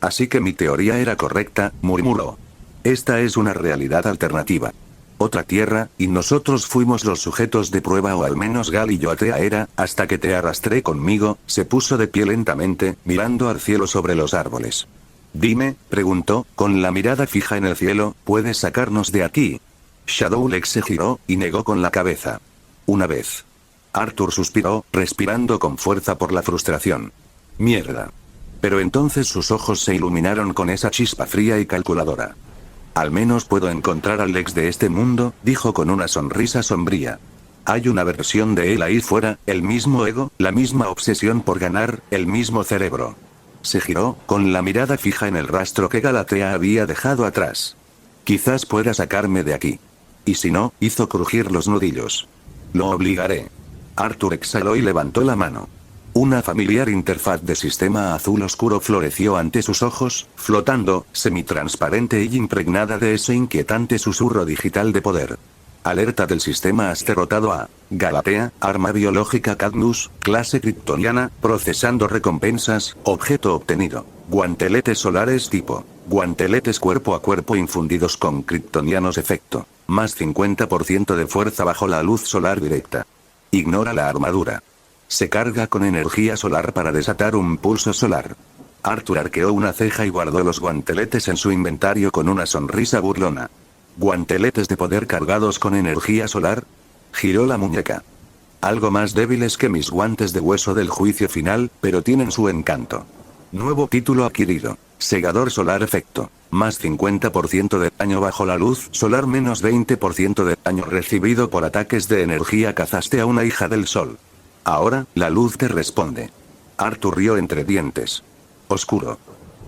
Así que mi teoría era correcta, murmuró. Esta es una realidad alternativa. Otra tierra, y nosotros fuimos los sujetos de prueba, o al menos Gal y yo Atea era, hasta que te arrastré conmigo. Se puso de pie lentamente, mirando al cielo sobre los árboles. Dime, preguntó, con la mirada fija en el cielo, ¿puedes sacarnos de aquí? Shadow Lex se giró, y negó con la cabeza. Una vez. Arthur suspiró, respirando con fuerza por la frustración. Mierda. Pero entonces sus ojos se iluminaron con esa chispa fría y calculadora. Al menos puedo encontrar al Lex de este mundo, dijo con una sonrisa sombría. Hay una versión de él ahí fuera, el mismo ego, la misma obsesión por ganar, el mismo cerebro. Se giró, con la mirada fija en el rastro que Galatea había dejado atrás. Quizás pueda sacarme de aquí. Y si no, hizo crujir los nudillos. Lo obligaré. Arthur exhaló y levantó la mano. Una familiar interfaz de sistema azul oscuro floreció ante sus ojos, flotando, semitransparente y impregnada de ese inquietante susurro digital de poder. Alerta del sistema has derrotado a Galatea, arma biológica Cadmus, clase kryptoniana, procesando recompensas, objeto obtenido. Guanteletes solares tipo. Guanteletes cuerpo a cuerpo infundidos con kryptonianos efecto. Más 50% de fuerza bajo la luz solar directa. Ignora la armadura. Se carga con energía solar para desatar un pulso solar. Arthur arqueó una ceja y guardó los guanteletes en su inventario con una sonrisa burlona. ¿Guanteletes de poder cargados con energía solar? Giró la muñeca. Algo más débiles que mis guantes de hueso del juicio final, pero tienen su encanto. Nuevo título adquirido. Segador solar efecto. Más 50% de daño bajo la luz solar, menos 20% de daño recibido por ataques de energía. Cazaste a una hija del sol. Ahora, la luz te responde. Arthur rió entre dientes. Oscuro.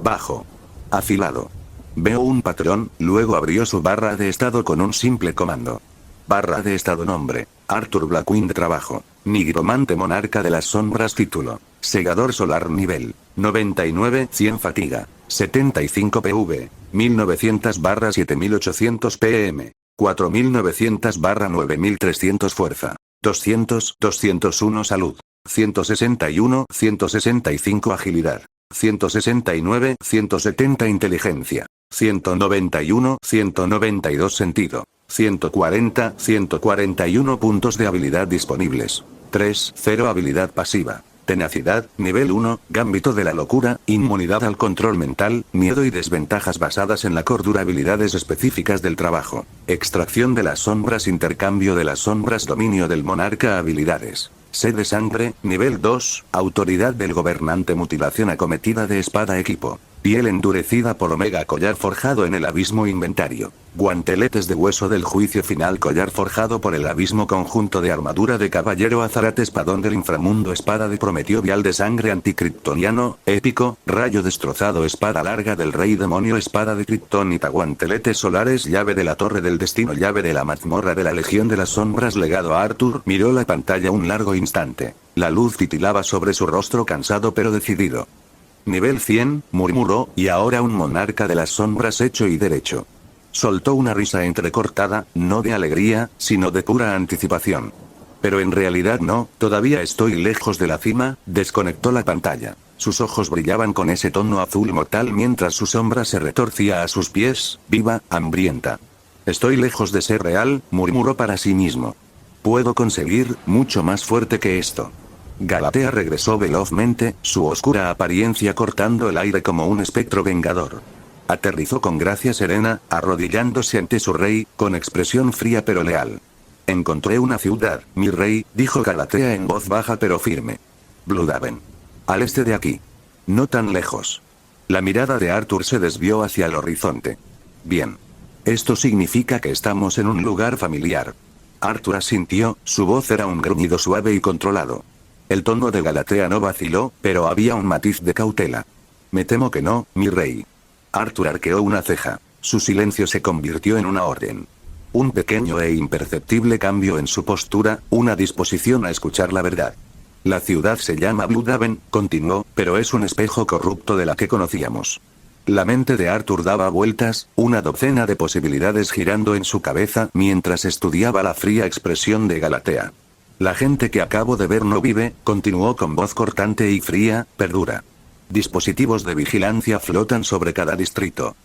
Bajo. Afilado. Veo un patrón, luego abrió su barra de estado con un simple comando. Barra de estado nombre. Arthur Blackwind trabajo. Nigromante monarca de las sombras título. Segador solar nivel. 99, 100 fatiga. 75 PV. 1900 barra 7800 PM. 4900 barra 9300 fuerza. 200, 201 salud. 161, 165 agilidad. 169, 170 inteligencia. 191, 192 sentido. 140, 141 puntos de habilidad disponibles. 3, 0 habilidad pasiva. Tenacidad, nivel 1, Gambito de la locura, inmunidad al control mental, miedo y desventajas basadas en la cordura, habilidades específicas del trabajo. Extracción de las sombras, intercambio de las sombras, dominio del monarca, habilidades. Sed de sangre, nivel 2, autoridad del gobernante, mutilación acometida de espada equipo. Piel endurecida por Omega, collar forjado en el abismo, inventario. Guanteletes de hueso del juicio final, collar forjado por el abismo, conjunto de armadura de caballero Azarat, espadón del inframundo, espada de Prometeo, vial de sangre anticriptoniano, épico, rayo destrozado, espada larga del rey demonio, espada de kriptonita, guanteletes solares, llave de la torre del destino, llave de la mazmorra de la legión de las sombras, legado a Arthur. Miró la pantalla un largo instante. La luz titilaba sobre su rostro cansado pero decidido. Nivel 100, murmuró, y ahora un monarca de las sombras hecho y derecho. Soltó una risa entrecortada, no de alegría, sino de pura anticipación. Pero en realidad no, todavía estoy lejos de la cima. Desconectó la pantalla. Sus ojos brillaban con ese tono azul mortal mientras su sombra se retorcía a sus pies, viva, hambrienta. Estoy lejos de ser real, murmuró para sí mismo. Puedo conseguir mucho más fuerte que esto. Galatea regresó velozmente, su oscura apariencia cortando el aire como un espectro vengador. Aterrizó con gracia serena, arrodillándose ante su rey, con expresión fría pero leal. Encontré una ciudad, mi rey, dijo Galatea en voz baja pero firme. Bloodaven. Al este de aquí. No tan lejos. La mirada de Arthur se desvió hacia el horizonte. Bien. Esto significa que estamos en un lugar familiar. Arthur asintió, su voz era un gruñido suave y controlado. El tono de Galatea no vaciló, pero había un matiz de cautela. Me temo que no, mi rey. Arthur arqueó una ceja. Su silencio se convirtió en una orden. Un pequeño e imperceptible cambio en su postura, una disposición a escuchar la verdad. La ciudad se llama Bloodaven, continuó, pero es un espejo corrupto de la que conocíamos. La mente de Arthur daba vueltas, una docena de posibilidades girando en su cabeza mientras estudiaba la fría expresión de Galatea. La gente que acabo de ver no vive, continuó con voz cortante y fría, perdura. Dispositivos de vigilancia flotan sobre cada distrito.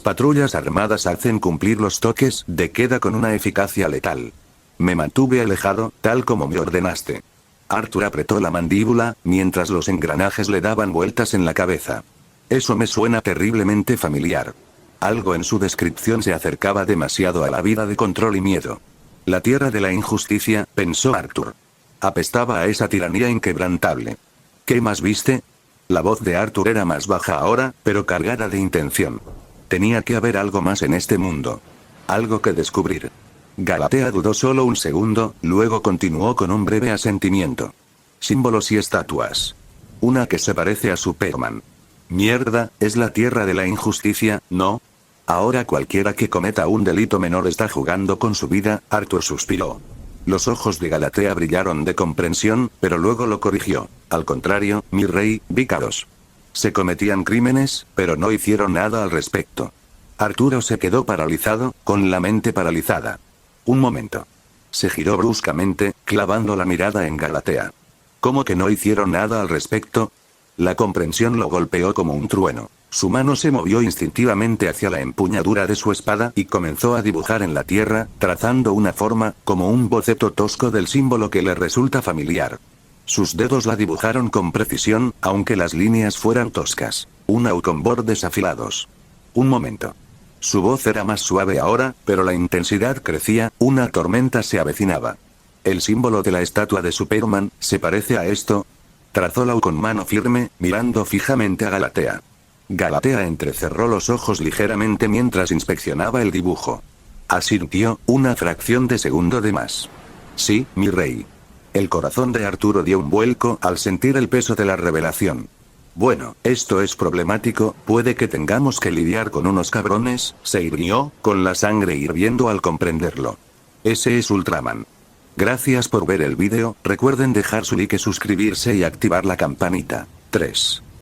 Patrullas armadas hacen cumplir los toques de queda con una eficacia letal. Me mantuve alejado, tal como me ordenaste. Arthur apretó la mandíbula, mientras los engranajes le daban vueltas en la cabeza. Eso me suena terriblemente familiar. Algo en su descripción se acercaba demasiado a la vida de control y miedo. La tierra de la injusticia, pensó Arthur. Apestaba a esa tiranía inquebrantable. ¿Qué más viste? La voz de Arthur era más baja ahora, pero cargada de intención. Tenía que haber algo más en este mundo. Algo que descubrir. Galatea dudó solo un segundo, luego continuó con un breve asentimiento. Símbolos y estatuas. Una que se parece a Superman. Mierda, es la tierra de la injusticia, ¿no? Ahora cualquiera que cometa un delito menor está jugando con su vida, Arthur suspiró. Los ojos de Galatea brillaron de comprensión, pero luego lo corrigió. Al contrario, mi rey, vícaros. Se cometían crímenes, pero no hicieron nada al respecto. Arturo se quedó paralizado, con la mente paralizada. Un momento. Se giró bruscamente, clavando la mirada en Galatea. ¿Cómo que no hicieron nada al respecto? La comprensión lo golpeó como un trueno. Su mano se movió instintivamente hacia la empuñadura de su espada y comenzó a dibujar en la tierra, trazando una forma, como un boceto tosco del símbolo que le resulta familiar. Sus dedos la dibujaron con precisión, aunque las líneas fueran toscas. Una U con bordes afilados. Un momento. Su voz era más suave ahora, pero la intensidad crecía, una tormenta se avecinaba. ¿El símbolo de la estatua de Superman se parece a esto? Trazó la U con mano firme, mirando fijamente a Galatea. Galatea entrecerró los ojos ligeramente mientras inspeccionaba el dibujo. Asintió, una fracción de segundo de más. Sí, mi rey. El corazón de Arturo dio un vuelco al sentir el peso de la revelación. Bueno, esto es problemático, puede que tengamos que lidiar con unos cabrones, se irguió, con la sangre hirviendo al comprenderlo. Ese es Ultraman. Gracias por ver el vídeo, recuerden dejar su like, suscribirse y activar la campanita. 3.